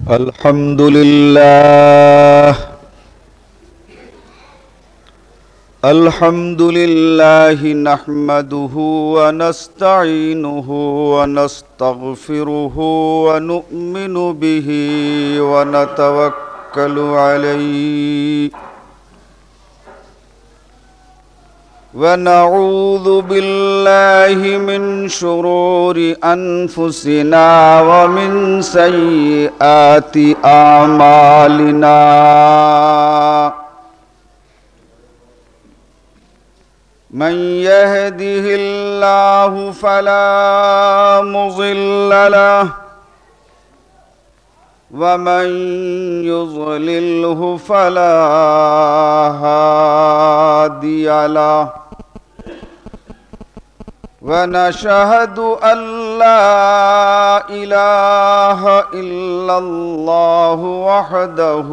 الحمد لله نحمده ونستعينه ونستغفره ونؤمن به ونتوكل عليه ونعوذ بالله من شرور أنفسنا ومن سيئات أعمالنا من يهده الله فلا مضل له ومن يضلله فلا هادي له ونشهد أن لا إله إلا الله وحده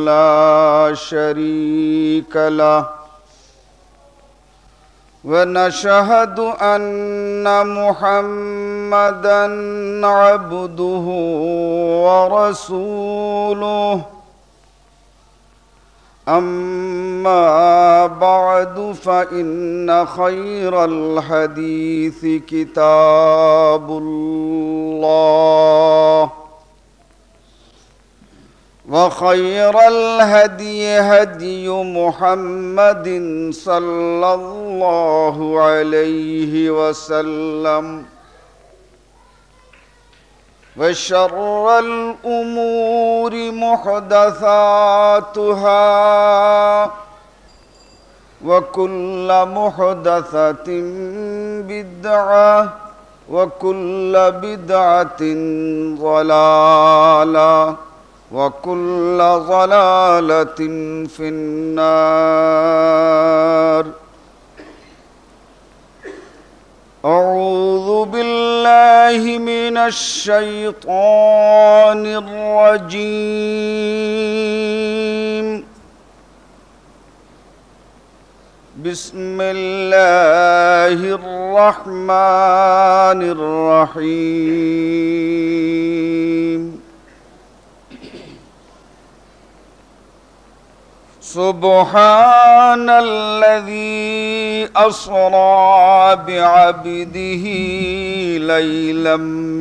لا شريك له ونشهد أن محمدًا عبده ورسوله أما بعد فإن خير الحديث كتاب الله وخير الهدي هدي محمد صلى الله عليه وسلم وشر الأمور محدثاتها وكل محدثة بدعة وكل بدعة ضلالة وكل ضلالة في النار أعوذ بالله من الشيطان الرجيم بسم الله الرحمن الرحيم سبحان الذي أسرى بعبده ليلا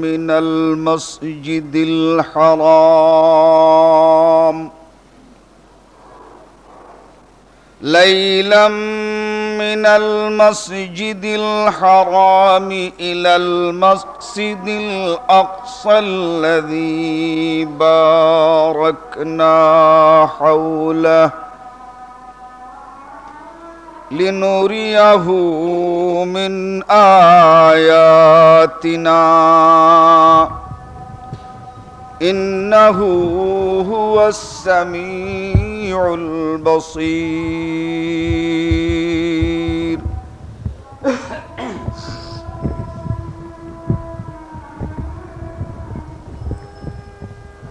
من المسجد الحرام إلى المسجد الأقصى الذي باركنا حوله لنريه من آياتنا إنه هو السميع البصير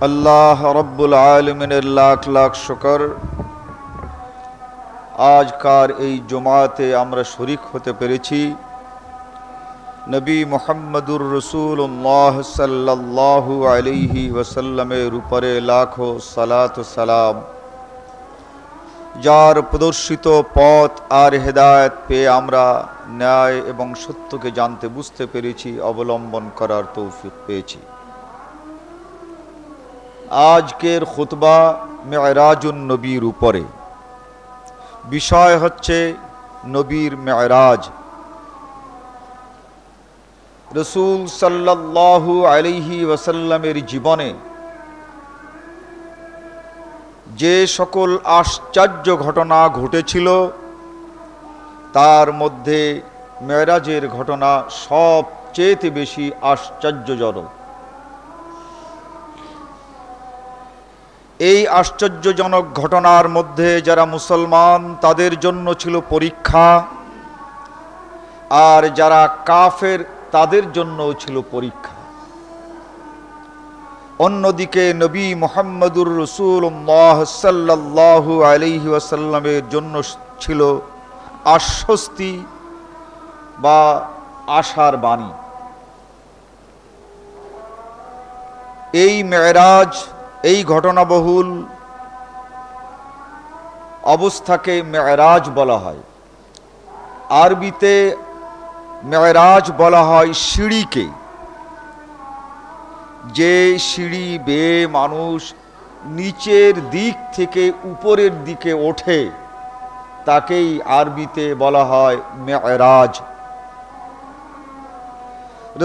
আল্লাহ রব্বুল আলমিনের লাখ লাখ শুকর, আজকার এই জুমাতে আমরা শরীক হতে পেরেছি। নবী মুহাম্মদুর রসুল্লাহ সাল্লাল্লাহু আলাইহি ওয়াসাল্লামের উপরে লাখো সালাত ও সালাম, যার প্রদর্শিত পথ আর হেদায়েত পেয়ে আমরা ন্যায় এবং সত্যকে জানতে বুঝতে পেরেছি, অবলম্বন করার তৌফিক পেয়েছি। আজকের খুতবা মেরাজুন নবীর উপরে। বিষয় হচ্ছে নবীর মেরাজ। রসুল সাল্লাল্লাহু আলাইহি ওয়াসাল্লামের জীবনে যে সকল আশ্চর্য ঘটনা ঘটেছিল, তার মধ্যে মেরাজের ঘটনা সবচেয়ে বেশি আশ্চর্যজনক। এই আশ্চর্যজনক ঘটনার মধ্যে যারা মুসলমান তাদের জন্য ছিল পরীক্ষা, আর যারা কাফের তাদের জন্যও ছিল পরীক্ষা। অন্যদিকে নবী মুহাম্মদুর রাসূলুল্লাহ সাল্লাল্লাহু আলাইহি ওয়াসাল্লামের জন্য ছিল আশ্বস্তি বা আশার বাণী। এই মেরাজ, এই ঘটনাবহুল অবস্থাকে মেরাজ বলা হয়। আরবিতে মেরাজ বলা হয় সিঁড়িকে, যে সিঁড়ি বেয়ে মানুষ নিচের দিক থেকে উপরের দিকে ওঠে তাকেই আরবিতে বলা হয় মেরাজ।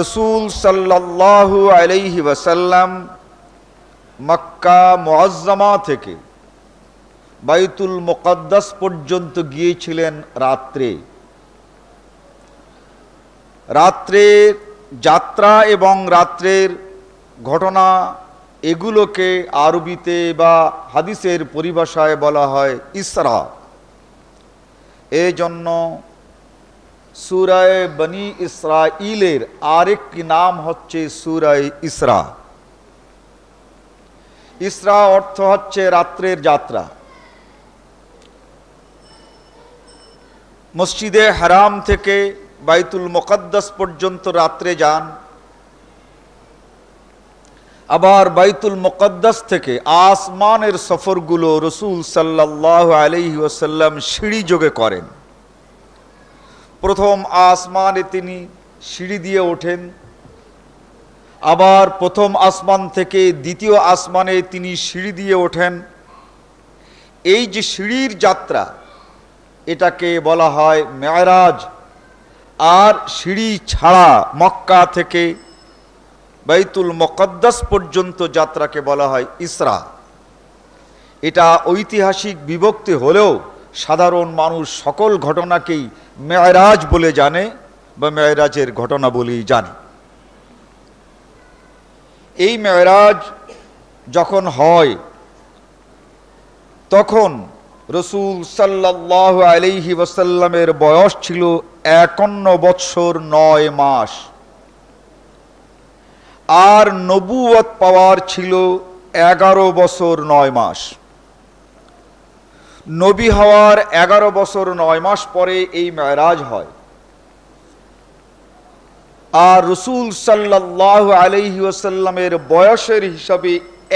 রসুল সাল্লাল্লাহু আলাইহি ওয়াসাল্লাম মক্কা মুআজ্জামা থেকে বাইতুল মুকদ্দাস পর্যন্ত গিয়েছিলেন রাত্রে। রাত্রের যাত্রা এবং রাত্রের ঘটনা এগুলোকে আরবিতে বা হাদিসের পরিভাষায় বলা হয় ইসরা। এই জন্য সূরায়ে বনি ইসরাঈলের আরেকটি নাম হচ্ছে সূরায়ে ইসরা। ইসরা অর্থ হচ্ছে রাত্রের যাত্রা। মসজিদে হারাম থেকে বাইতুল মুকদ্দাস পর্যন্ত রাত্রে যান, আবার বাইতুল মুকদ্দাস থেকে আসমানের সফরগুলো রসুল সাল্লাল্লাহু আলাইহি ওয়াসাল্লাম সিঁড়ি যোগে করেন। প্রথম আসমানে তিনি সিঁড়ি দিয়ে ওঠেন, আবার প্রথম আসমান থেকে দ্বিতীয় আসমানে তিনি সিঁড়ি দিয়ে ওঠেন। এই যে সিঁড়ির যাত্রা, এটাকে বলা হয় মেরাজ। আর সিঁড়ি ছাড়া মক্কা থেকে বাইতুল মুকদ্দাস পর্যন্ত যাত্রাকে বলা হয় ইসরা। এটা ঐতিহাসিক বিভক্তি হলেও সাধারণ মানুষ সকল ঘটনাকেই মেরাজ বলে জানে বা মেরাজের ঘটনা বলেই জানে। এই মেরাজ যখন হয় তখন রসুল সাল্লাল্লাহু আলাইহি ওয়াসাল্লামের বয়স ছিল 51 বৎসর 9 মাস, আর নবুয়ত পাওয়ার ছিল 11 বছর 9 মাস। নবী হওয়ার 11 বছর 9 মাস পরে এই মেরাজ হয়। আর রসুল সাল্লাল্লাহু আলাইহি ওয়াসাল্লামের বয়সের হিসাবে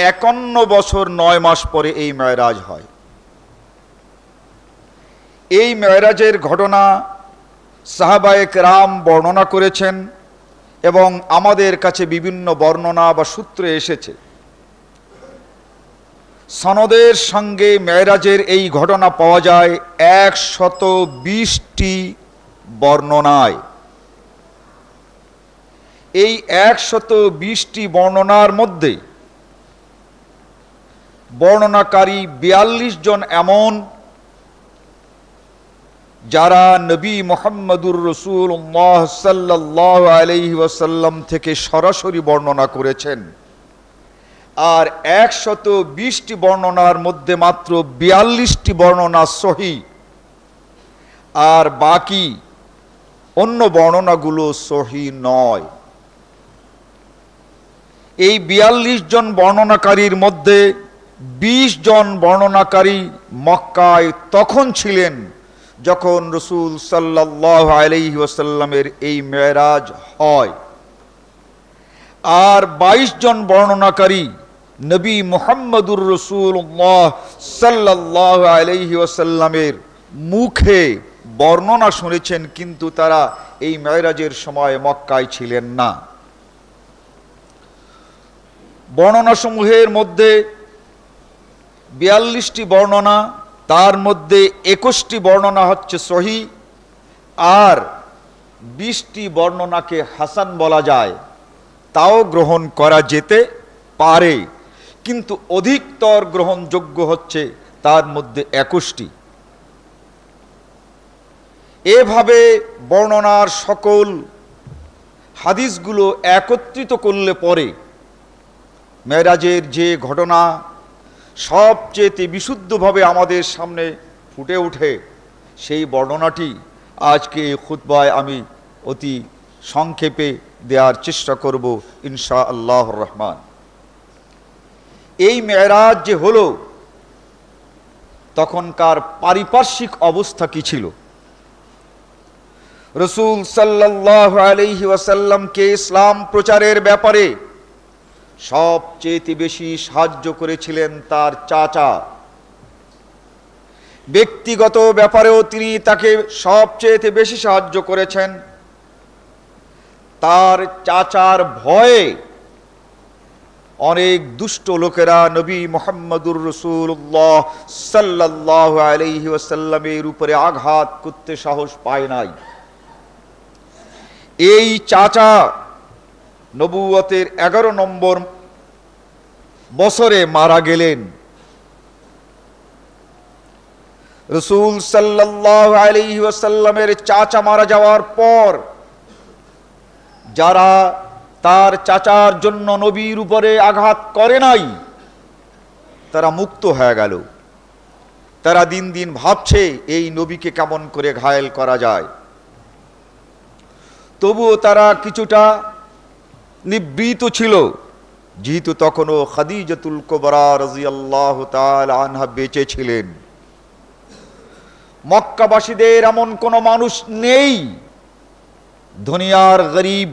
51 বছর 9 মাস পরে এই মেরাজ হয়। এই মেরাজের ঘটনা সাহাবায়ে কেরাম বর্ণনা করেছেন এবং আমাদের কাছে বিভিন্ন বর্ণনা বা সূত্রে এসেছে। সনদের সঙ্গে মেরাজের এই ঘটনা পাওয়া যায় 120টি বর্ণনায়। এই 120টি বর্ণনার মধ্যে বর্ণনাকারী 42 জন এমন যারা নবী মুহাম্মদুর রাসূলুল্লাহ সাল্লাল্লাহু আলাইহি ওয়াসাল্লাম থেকে সরাসরি বর্ণনা করেছেন। আর 120টি বর্ণনার মধ্যে মাত্র 42টি বর্ণনা সহিহ, আর বাকি অন্য বর্ণনাগুলো সহিহ নয়। এই 42 জন বর্ণনাকারীর মধ্যে 20 জন বর্ণনাকারী মক্কায় তখন ছিলেন যখন রসুল সাল্লাল্লাহু আলাইহি ওয়াসাল্লামের এই মেরাজ হয়, আর 22 জন বর্ণনাকারী নবী মুহাম্মদুর রাসূলুল্লাহ সাল্লাল্লাহু আলাইহি ওয়াসাল্লামের মুখে বর্ণনা শুনেছেন, কিন্তু তারা এই মেরাজের সময় মক্কায় ছিলেন না। বর্ণনা সমূহের মধ্যে 42টি বর্ণনা, তার মধ্যে 21টি বর্ণনা হচ্ছে সহিহ, আর 20টি বর্ণনাকে হাসান বলা যায়, তাও গ্রহণ করা যেতে পারে, কিন্তু অধিকতর গ্রহণযোগ্য হচ্ছে তার মধ্যে 21টি। এভাবে বর্ণনার সকল হাদিসগুলো একত্রিত করলে পরে মেরাজের যে ঘটনা সবচেয়ে বিশুদ্ধভাবে আমাদের সামনে ফুটে ওঠে, সেই বর্ণনাটি আজকে এই খুতবায় আমি অতি সংক্ষেপে দেওয়ার চেষ্টা করব ইনশাআল্লাহুর রহমান। এই মেরাজ যে হলো, তখনকার পারিপার্শ্বিক অবস্থা কি ছিল? রসুল সাল্লাল্লাহু আলাইহি ওয়াসাল্লামকে ইসলাম প্রচারের ব্যাপারে সবচেয়ে বেশি সাহায্য করেছিলেন তার চাচা। ব্যক্তিগত ব্যাপারেও তিনি তাকে সবচেয়ে বেশি সাহায্য করেছেন। তার চাচার ভয়ে অনেক দুষ্ট লোকেরা নবী মুহাম্মদুর রাসূলুল্লাহ সাল্লাল্লাহু আলাইহি ওয়াসাল্লামের উপরে আঘাত করতে সাহস পায় নাই। এই চাচা নবুয়তের 11 নম্বর বছরে মারা গেলেন। রাসূল সাল্লাল্লাহু আলাইহি ওয়াসাল্লামের চাচা মারা যাওয়ার পর যারা তার চাচার জন্য নবীর উপরে আঘাত করে নাই তারা মুক্ত হয়ে গেল। তারা দিন দিন ভাবছে এই নবীকে কেমন করে ঘায়েল করা যায়। তবুও তারা কিছুটা নিবৃত ছিল, যেহেতু তখনও খাদিজাতুল কুবরা রাদিয়াল্লাহু তাআলা আনহা বেঁচে ছিলেন। মক্কাবাসীদের এমন কোনো মানুষ নেই দুনিয়ার গরিব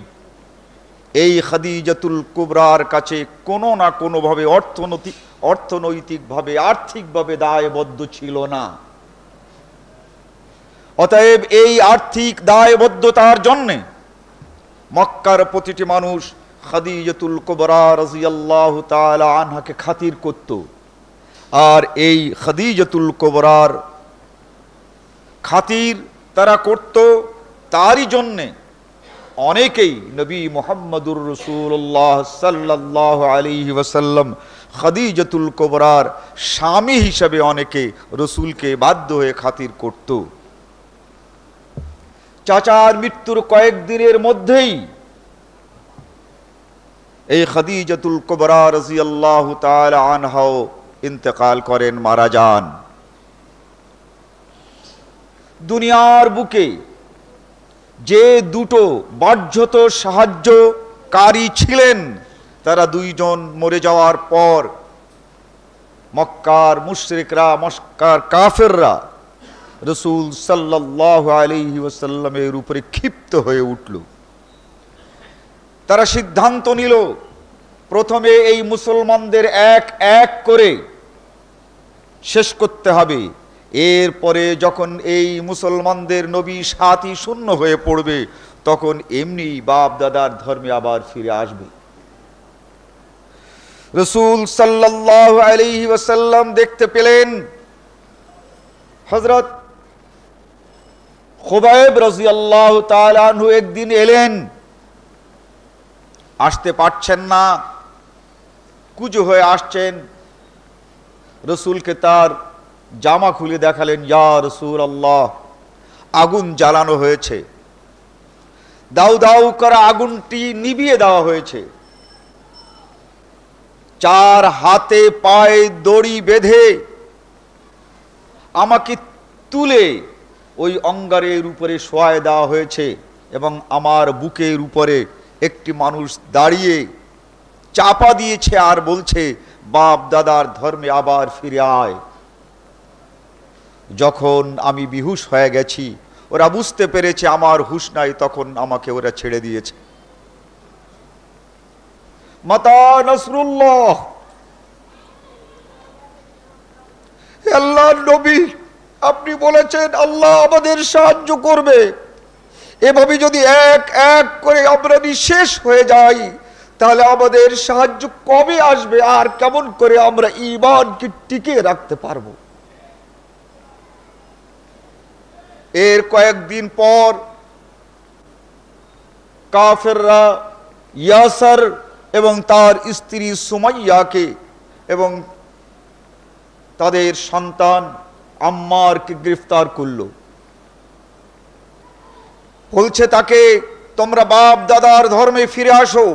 এই খাদিজাতুল কুবরার কাছে কোনো না কোনোভাবে অর্থনৈতিকভাবে আর্থিকভাবে দায়বদ্ধ ছিল না। অতএব এই আর্থিক দায়বদ্ধতার জন্যে মক্কার প্রতিটি মানুষ খাদিজাতুল কুবরা রাদিয়াল্লাহু তাআলা আনহাকে খাতির করত। আর এই খাদিজাতুল কুবরার খাতির তারা করত, তারই জন্যে অনেকেই নবী মুহাম্মদুর রাসূলুল্লাহ সাল্লাল্লাহু আলাইহি ওয়াসাল্লাম খাদিজাতুল কুবরার স্বামী হিসেবে অনেকে রসুলকে বাধ্য হয়ে খাতির করত। চাচার মৃত্যুর কয়েকদিনের মধ্যেই এই খাদিজাতুল কুবরা রাদিয়াল্লাহু তাআলা আনহা ইন্তেকাল করেন, মারা যান। দুনিয়ার বুকে যে দুটো বাহ্যত সাহায্যকারী ছিলেন তারা দুইজন মরে যাওয়ার পর মক্কার মুশরিকরা, মক্কার কাফেররা রাসূল সাল্লাল্লাহু আলাইহি ওয়াসাল্লামের উপরে ক্ষিপ্ত হয়ে উঠল। তারা সিদ্ধান্ত নিল প্রথমে এই মুসলমানদের এক এক করে শেষ করতে হবে। এরপরে যখন এই মুসলমানদের নবী সাথী শূন্য হয়ে পড়বে তখন এমনি বাপ দাদার ধর্মে আবার ফিরে আসবে। রাসূল সাল্লাল্লাহু আলাইহি ওয়াসাল্লাম দেখতে পেলেন হযরত খুবাইব রাদিয়াল্লাহু তাআলা আনহু একদিন এলেন, আসতে পারছেন না, কুজো হয়ে আসছেন। রাসূলকে তার জামা খুলে দেখালেন, ইয়া রাসূলুল্লাহ, আগুন জ্বালানো হয়েছে, দাউ দাউ করা আগুনটি নিভিয়ে দেওয়া হয়েছে। চার হাতে পায়ে দড়ি বেঁধে আমাকে তুলে ওই অঙ্গারের উপরে শোয়ায় দেওয়া হয়েছে এবং আমার বুকের উপরে একটি মানুষ দাঁড়িয়ে চাপা দিয়েছে আর বলছে, বাপ দাদার ধর্মে আবার ফিরে আয়। যখন আমি বিহুশ হয়ে গেছি, ওরা বুঝতে পেরেছে আমার হুঁশ নাই, তখন আমাকে ওরা ছেড়ে দিয়েছে। মাতা নাসরুল্লাহ, আল্লাহর নবী আপনি বলেছেন আল্লাহ আমাদের সাহায্য করবে। এভাবে যদি এক এক করে আমরা নিঃশেষ হয়ে যাই তাহলে আমাদের সাহায্য কবে আসবে আর কেমন করে আমরা ঈমানকে টিকিয়ে রাখতে পারবো। এর কয়েকদিন পর কাফেররা ইয়াসার এবং তার স্ত্রী সুমাইয়াকে এবং তাদের সন্তান আম্মারকে গ্রেফতার করল। বলছে তাকে, তোমরা বাপ দাদার ধর্মে ফিরে আসো,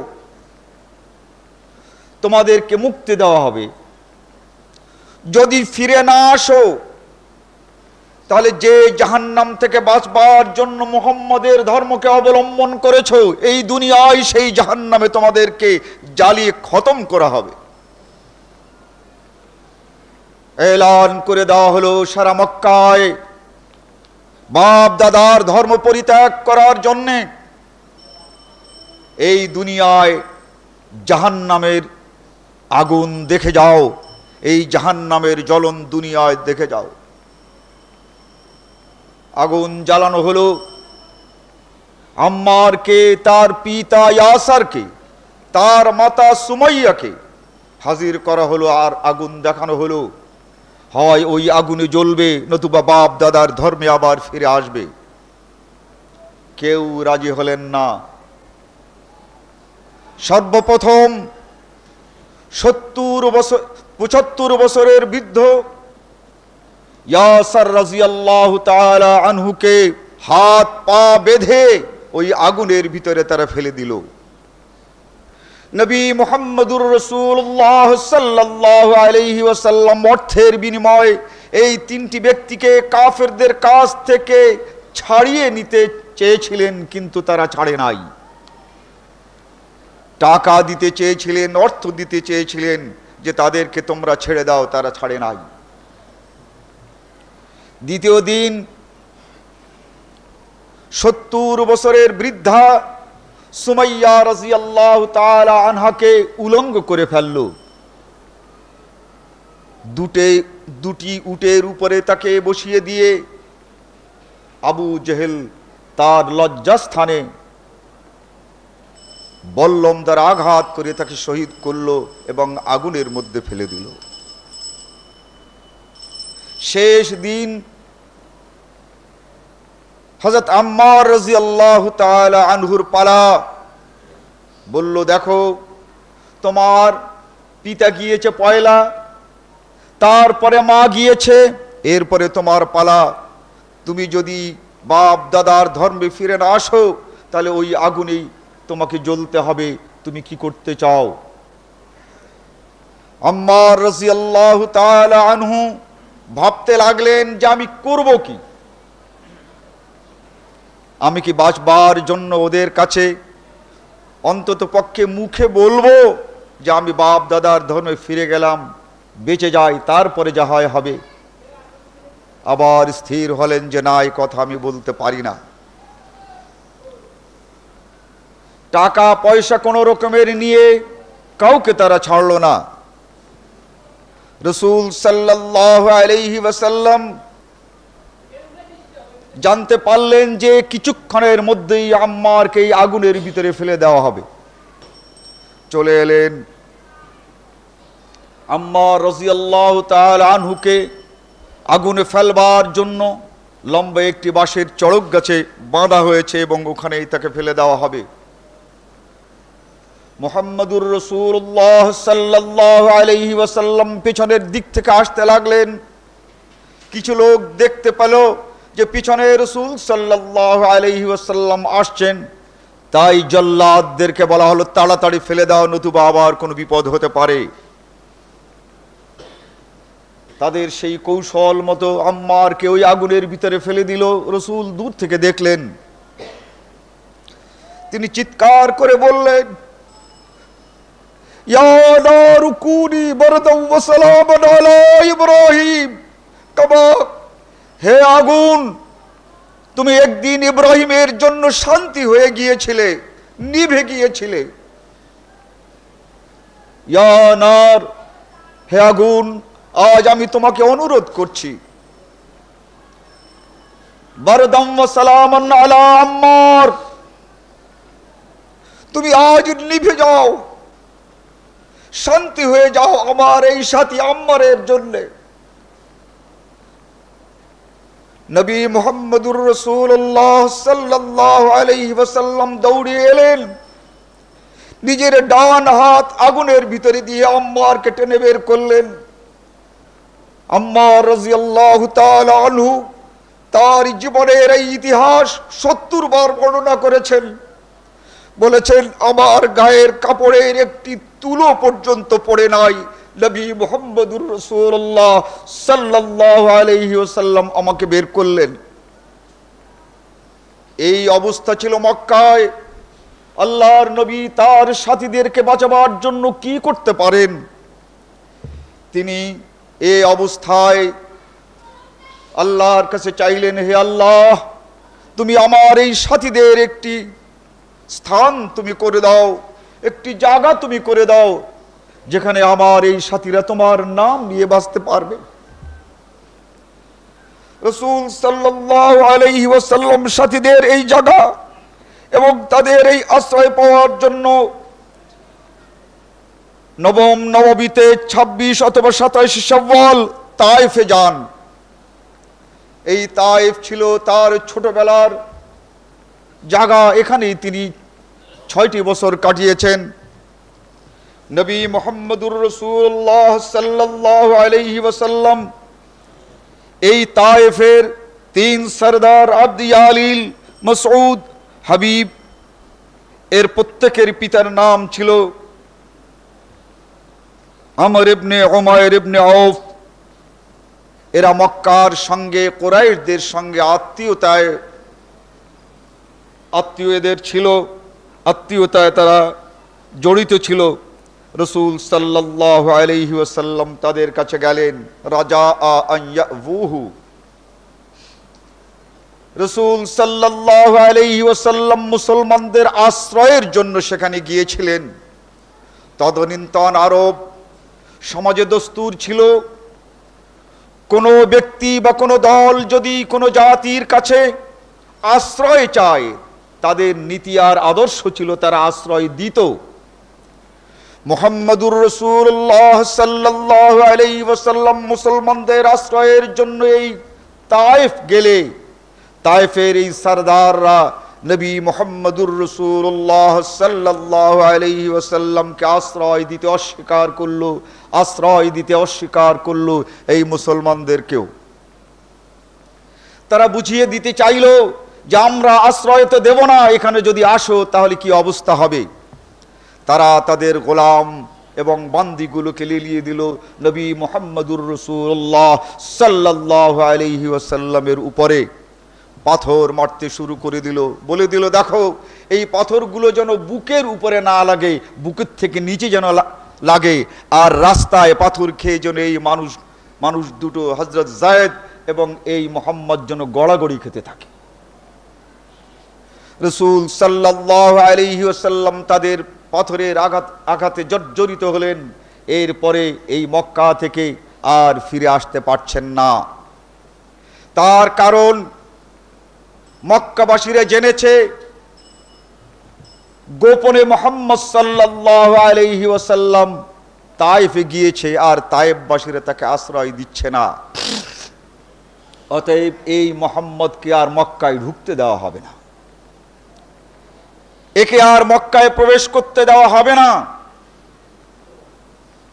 তোমাদেরকে মুক্তি দেওয়া হবে। যদি ফিরে না আসো তাহলে যে জাহান্নাম থেকে বাঁচবার জন্য মুহাম্মদের ধর্মকে অবলম্বন করেছো, এই দুনিয়ায় সেই জাহান্নামে তোমাদেরকে জ্বালিয়ে খতম করা হবে। এলান করে দেওয়া হলো সারা মক্কায় বাপ দাদার ধর্ম পরিত্যাগ করার জন্যে এই দুনিয়ায় জাহান্নামের আগুন দেখে যাও, এই জাহান্নামের জ্বলন দুনিয়ায় দেখে যাও। আগুন জ্বালানো হলো। আম্মারকে, তার পিতা ইয়াসারকে, তার মাতা সুমাইয়াকে হাজির করা হলো, আর আগুন দেখানো হলো। হয় ওই আগুনে জ্বলবে, নতুবা বাপ দাদার ধর্মে আবার ফিরে আসবে। কেউ রাজি হলেন না। সর্বপ্রথম 75 বছরের বৃদ্ধ ইয়াসার রাদিয়াল্লাহু তাআলা আনহুকে হাত পা বেঁধে ওই আগুনের ভিতরে তারা ফেলে দিল। নবী মুহাম্মদুর রাসূলুল্লাহ সাল্লাল্লাহু আলাইহি ওয়াসাল্লাম অর্থের বিনিময়ে এই তিনটি ব্যক্তিকে কাফেরদের কাছ থেকে ছাড়িয়ে নিতে চেয়েছিলেন, কিন্তু তারা ছাড়ে নাই। টাকা দিতে চেয়েছিলেন, অর্থ দিতে চেয়েছিলেন যে তাদেরকে তোমরা ছেড়ে দাও, তারা ছাড়ে নাই। দ্বিতীয় দিন 70 বছরের বৃদ্ধা সুমাইয়া রাদিয়াল্লাহু তাআলা আনহাকে উলঙ্গ করে ফেলল। দুটি উটের উপরে তাকে বসিয়ে দিয়ে আবু জেহেল তার লজ্জাস্থানে বল্লম দ্বারা আঘাত করে তাকে শহীদ করল এবং আগুনের মধ্যে ফেলে দিল। শেষ দিন হযরত আম্মার রাদিয়াল্লাহু তাআলা আনহুর পালা। বলল, দেখো তোমার পিতা গিয়েছে পয়লা, তারপরে মা গিয়েছে, এরপরে তোমার পালা। তুমি যদি বাপ দাদার ধর্মে ফিরে না আসো তাহলে ওই আগুনেই তোমাকে জ্বলতে হবে। তুমি কি করতে চাও? আম্মার রাদিয়াল্লাহু তাআলা আনহু ভাবতে লাগলেন যে আমি করব কি? আমি কি বাঁচবার জন্য ওদের কাছে অন্তত পক্ষে মুখে বলবো যে আমি বাপ দাদার ধর্মে ফিরে গেলাম, বেঁচে যাই, তারপরে যা হয় হবে? আবার স্থির হলেন যে না, এই কথা আমি বলতে পারি না। টাকা পয়সা কোনো রকমের নিয়ে কাউকে তারা ছাড়ল না। রাসূল সাল্লাল্লাহু আলাইহি ওয়াসাল্লাম জানতে পারলেন যে কিছুক্ষণের মধ্যেই আম্মারকে এই আগুনের ভিতরে ফেলে দেওয়া হবে। চলে এলেন আম্মার রাদিয়াল্লাহু তাআলা আনহুকে আগুনে ফেলবার জন্য লম্বা একটি বাঁশের চড়ক গাছে বাঁধা হয়েছে এবং ওখানেই তাকে ফেলে দেওয়া হবে। মুহাম্মদুর রাসূলুল্লাহ সাল্লাল্লাহু আলাইহি ওয়াসাল্লাম পিছনের দিক থেকে আসতে লাগলেন। কিছু লোক দেখতে পেল যে পিছনে রাসূল সাল্লাল্লাহু আলাইহি ওয়াসাল্লাম আসছেন, তাই জল্লাদদেরকে বলা হলো তাড়াতাড়ি ফেলে দাও, নতুবা আবার কোনো বিপদ হতে পারে। তাদের সেই কৌশল মতো আম্মারকে ওই আগুনের ভিতরে ফেলে দিল। রাসূল দূর থেকে দেখলেন। তিনি চিৎকার করে বললেন, ইয়া নারু কুনি বারদাও ওয়া সালামান আলা ইব্রাহিম কামা, হে আগুন, তুমি একদিন ইব্রাহিমের জন্য শান্তি হয়ে গিয়েছিলে, নিভে গিয়েছিলে। ইয়া নার, হে আগুন, আজ আমি তোমাকে অনুরোধ করছি, বারদাম ওয়া সালামান আলা আম্মার, তুমি আজ নিভে যাও, শান্তি হয়ে যাও আমার এই সাথী আম্মারের জন্য। নবী মুহাম্মদুর রাসূলুল্লাহ সাল্লাল্লাহু আলাইহি ওয়াসাল্লাম দৌড়ে এলেন, নিজের ডান হাত আগুনের ভিতরে দিয়ে আম্মারকে টেনে বের করলেন। আম্মার রাদিয়াল্লাহু তাআলা আনহু তার জীবনের এই ইতিহাস 70 বার বর্ণনা করেছেন। বলেছেন, আমার গায়ের কাপড়ের একটি তুলো পর্যন্ত পড়ে নাই। নবী মুহাম্মদুর রাসূলুল্লাহ সাল্লাল্লাহু আলাইহি ওয়াসাল্লাম আমাকে বের করলেন। এই অবস্থা ছিল মক্কায়। আল্লাহর নবী তার সাথীদেরকে বাঁচাবার জন্য কি করতে পারেন? তিনি এই অবস্থায় আল্লাহর কাছে চাইলেন, হে আল্লাহ, তুমি আমার এই সাথীদের একটি স্থান তুমি করে দাও, একটি জায়গা তুমি করে দাও, যেখানে আমার এই সাথীরা তোমার নাম নিয়ে বাঁচতে পারবে। রাসূল সাল্লাল্লাহু আলাইহি ওয়াসাল্লাম সাথীদের এই জায়গা এবং তাদের এই আশ্রয় পাওয়ার জন্য নবম নববীতে 26 অথবা 27 শাওয়াল তায়েফে যান। এই তায়েফ ছিল তার ছোটবেলার জায়গা, এখানেই তিনি 6টি বছর কাটিয়েছেন। নবী মুহাম্মদুর রাসূলুল্লাহ সাল্লাল্লাহু আলাইহি ওয়াসাল্লাম এই তায়েফের 3 সরদার আব্দ ইয়ালিল, মাসউদ, হাবিব এর প্রত্যেকের পিতার নাম ছিল আমর ইবনে উমাইর ইবনে আউফ। এরা মক্কার সঙ্গে কুরাইশদের সঙ্গে আত্মীয়তায় তারা জড়িত ছিল। রাসূল সাল্লাল্লাহু আলাইহি ওয়াসাল্লাম তাদের কাছে গেলেন রাজা আন ইয়াবুহু। রাসূল সাল্লাল্লাহু আলাইহি ওয়াসাল্লাম মুসলমানদের আশ্রয়ের জন্য সেখানে গিয়েছিলেন। তদনীন্তন আরব সমাজে দস্তুর ছিল, কোনো ব্যক্তি বা কোনো দল যদি কোনো জাতির কাছে আশ্রয় চায়, তাদের নীতি আর আদর্শ ছিল তারা আশ্রয় দিত। মুহাম্মদুর রাসূলুল্লাহ সাল্লাল্লাহু আলাইহি ওয়াসাল্লাম মুসলমানদের আশ্রয়ের জন্য এই তায়েফ গেলে তায়েফের এই সরদাররা নবী মুহাম্মদুর রাসূলুল্লাহ সাল্লাল্লাহু আলাইহি ওয়াসাল্লামকে আশ্রয় দিতে অস্বীকার করলো এই মুসলমানদেরকেও। তারা বুঝিয়ে দিতে চাইল যে আমরা আশ্রয় তো দেব না, এখানে যদি আসো তাহলে কি অবস্থা হবে। তারা তাদের গোলাম এবং বান্দীগুলোকে লেলিয়ে দিল নবী মুহাম্মদুর রাসূলুল্লাহ সাল্লাল্লাহু আলাইহি ওয়াসাল্লামের উপরে। পাথর মারতে শুরু করে দিল, বলে দিল দেখো এই পাথরগুলো যেন বুকের উপরে না লাগে, বুকের থেকে নিচে যেন লাগে, আর রাস্তায় পাথর খেয়ে যেন এই মানুষ দুটো হযরত যায়েদ এবং এই মুহাম্মদ যেন গড়াগড়ি খেতে থাকে। রাসূল সাল্লাল্লাহু আলাইহি ওয়াসাল্লাম তাদের পাথরের আঘাতে জর্জরিত হলেন। এরপরে এই মক্কা থেকে আর ফিরে আসতে পারছেন না। তার কারণ মক্কাবাসীরা জেনেছে গোপনে মুহাম্মদ সাল্লাল্লাহু আলাইহি ওয়াসাল্লাম তায়েফে গিয়েছে, আর তায়েফবাসীরা তাকে আশ্রয় দিচ্ছে না। অতএব এই মুহাম্মদকে আর মক্কায় ঢুকতে দেওয়া হবে না, একে আর মক্কায় প্রবেশ করতে দেওয়া হবে না।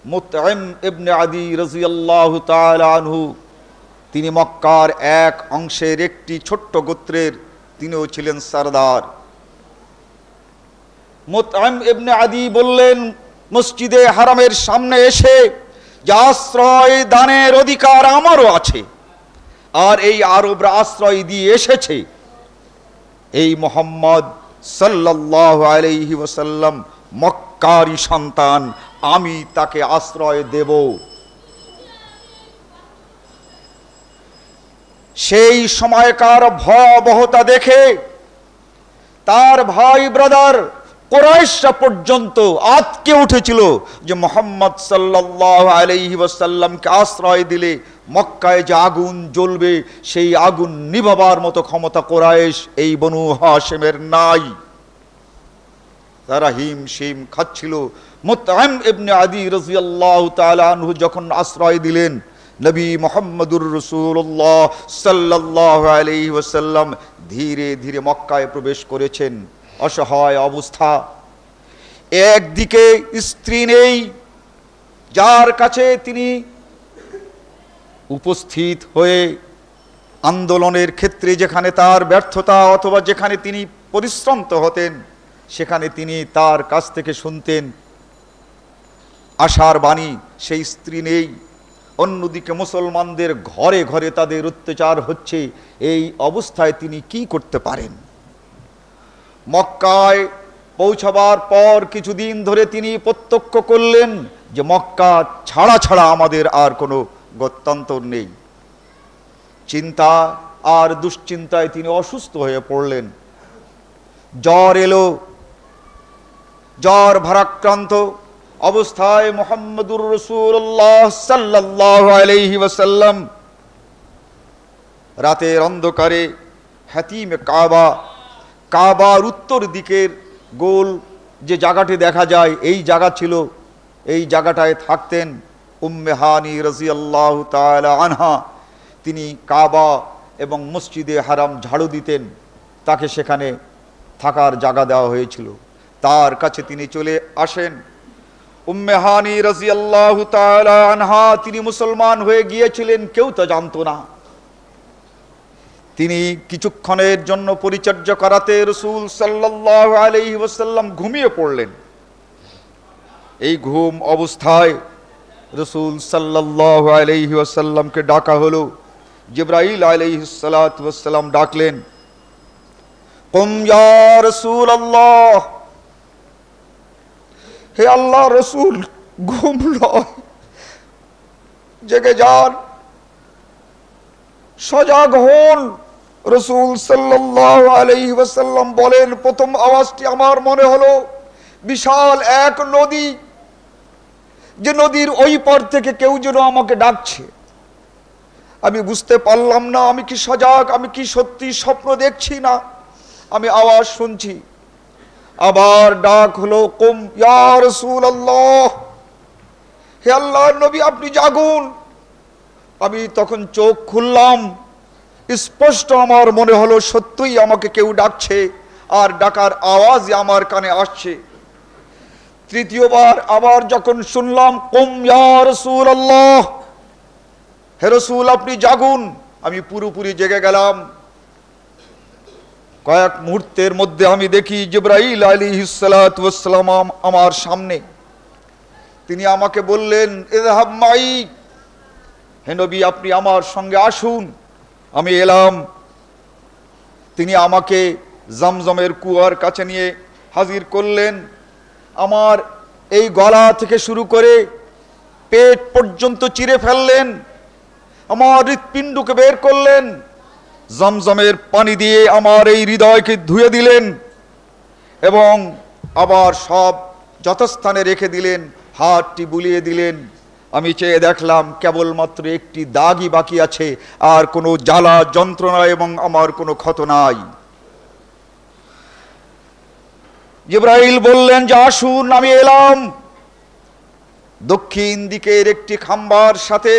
মুতঈম ইবনে আদি রাদিয়াল্লাহু তাআলা আনহু, তিনি মক্কার এক অংশের একটি ছোট্ট গোত্রের, তিনিও ছিলেন সরদার। মুতঈম ইবনে আদি বললেন মসজিদে হারামের সামনে এসে যে আশ্রয় দানের অধিকার আমারও আছে, আর এই আরবরা আশ্রয় দিয়ে এসেছে, এই মুহাম্মদ সাল্লাল্লাহু আলাইহি ওয়াসাল্লাম মক্কারই সন্তান, আমি তাকে আশ্রয় দেব। সেই সময়কার ভয়াবহতা দেখে তার ভাই ব্রাদার কুরাইশরা পর্যন্ত আতকে উঠেছিল যে মুহাম্মদ সাল্লাল্লাহু আলাইহি ওয়াসাল্লামকে আশ্রয় দিলে মক্কায় যে আগুন জ্বলবে, সেই আগুন নিভাবার মতো ক্ষমতা কুরাইশ এই বনু হাশিমের নাই। তারা হিমশিম খাচ্ছিল। মুতঈম ইবনে আদি রাদিয়াল্লাহু তাআলা আনহু যখন আশ্রয় দিলেন, নবী মুহাম্মদুর রাসূলুল্লাহ সাল্লাল্লাহু আলাইহি ওয়াসাল্লাম ধীরে ধীরে মক্কায় প্রবেশ করেছেন। অসহায় অবস্থা, একদিকে স্ত্রী নেই যার কাছে তিনি উপস্থিত হয়ে আন্দোলনের ক্ষেত্রে যেখানে তার ব্যর্থতা অথবা যেখানে তিনি পরিশ্রান্ত হতেন, সেখানে তিনি তার কাছ থেকে শুনতেন আশার বাণী, সেই স্ত্রী নেই। অন্যদিকে মুসলমানদের ঘরে ঘরে তাদের অত্যাচার হচ্ছে, এই অবস্থায় তিনি কি করতে পারেন? মক্কায় পৌঁছাবার পর কিছুদিন ধরে তিনি প্রত্যক্ষ করলেন যে মক্কা ছাড়া ছাড়া আমাদের আর কোনো গত্যন্তর নেই। চিন্তা আর দুশ্চিন্তায় তিনি অসুস্থ হয়ে পড়লেন। জ্বর এলো, জ্বর ভারাক্রান্ত অবস্থায় মুহাম্মদুর রাসূলুল্লাহ সাল্লাল্লাহু আলাইহি ওয়াসাল্লাম রাতের অন্ধকারে হাতিমে কাবা, কাবার উত্তর দিকের গোল যে জায়গাটি দেখা যায় এই জায়গা ছিল, এই জায়গাটায় থাকতেন উম্মে হানি রাদিয়াল্লাহু তাআলা আনহা। তিনি কাবা এবং মসজিদে হারাম ঝাড়ু দিতেন, তাকে সেখানে থাকার জায়গা দেওয়া হয়েছিল। তার কাছে তিনি চলে আসেন। উম্মে হানি রাদিয়াল্লাহু তাআলা আনহা তিনি মুসলমান হয়ে গিয়েছিলেন, কেউ তা জানতো না। তিনি কিছুক্ষণের জন্য পরিচর্যা করাতে রাসূল সাল্লাল্লাহু আলাইহি ওয়াসাল্লাম ঘুমিয়ে পড়লেন। এই ঘুম অবস্থায় রাসূল সাল্লাল্লাহু আলাইহি ওয়াসাল্লামকে ডাকা হলো। জিবরাইল আলাইহিস সালাতু ওয়াসসালাম ডাকলেন, কুম ইয়া রাসূলুল্লাহ, হে আল্লাহ রসুল, ঘুম নয়, জেগে যান, সজাগ হন। রাসূল সাল্লাল্লাহু আলাইহি ওয়াসাল্লাম বলেন, প্রথম আওয়াজটি আমার মনে হলো বিশাল এক নদী, যে নদীর ওই পার থেকে কেউ যেন আমাকে ডাকছে। আমি বুঝতে পারলাম না আমি কি সজাগ, আমি কি সত্যি স্বপ্ন দেখছি না। আমি আওয়াজ শুনছি, আবার ডাক হলো, কুম ইয়া রাসূলুল্লাহ, হে আল্লাহর নবী আপনি জাগুন। আমি তখন চোখ খুললাম, স্পষ্ট আমার মনে হলো সত্যই আমাকে কেউ ডাকছে, আর ডাকার আওয়াজ আমার কানে আসছে। তৃতীয়বার আবার যখন শুনলাম, কুম ইয়া রাসূলুল্লাহ, হে রাসূল আপনি জাগুন, আমি পুরোপুরি জেগে গেলাম। কয়েক মুহূর্তের মধ্যে আমি দেখি জিবরাইল আলাইহিস সালাতু ওয়াসসালাম আমার সামনে। তিনি আমাকে বললেন, ইযহাব মাই, হে নবী আপনি আমার সঙ্গে আসুন। আমি এলাম। তিনি আমাকে জমজমের কুয়ার কাছে নিয়ে হাজির করলেন। আমার এই গলা থেকে শুরু করে পেট পর্যন্ত চিরে ফেললেন, আমার হৃৎপিণ্ডকে বের করলেন, জমজমের পানি দিয়ে আমার এই হৃদয়কে ধুয়ে দিলেন এবং আবার সব যথাস্থানে রেখে দিলেন, হাতটি বুলিয়ে দিলেন। আমি চেয়ে দেখলাম কেবলমাত্র একটি দাগই বাকি আছে, আর কোনো জ্বালা যন্ত্রণা এবং আমার কোনো ক্ষত নাই। জিবরাইল বললেন যে আসুন, আমি এলাম। দক্ষিণ দিকের একটি খাম্বার সাথে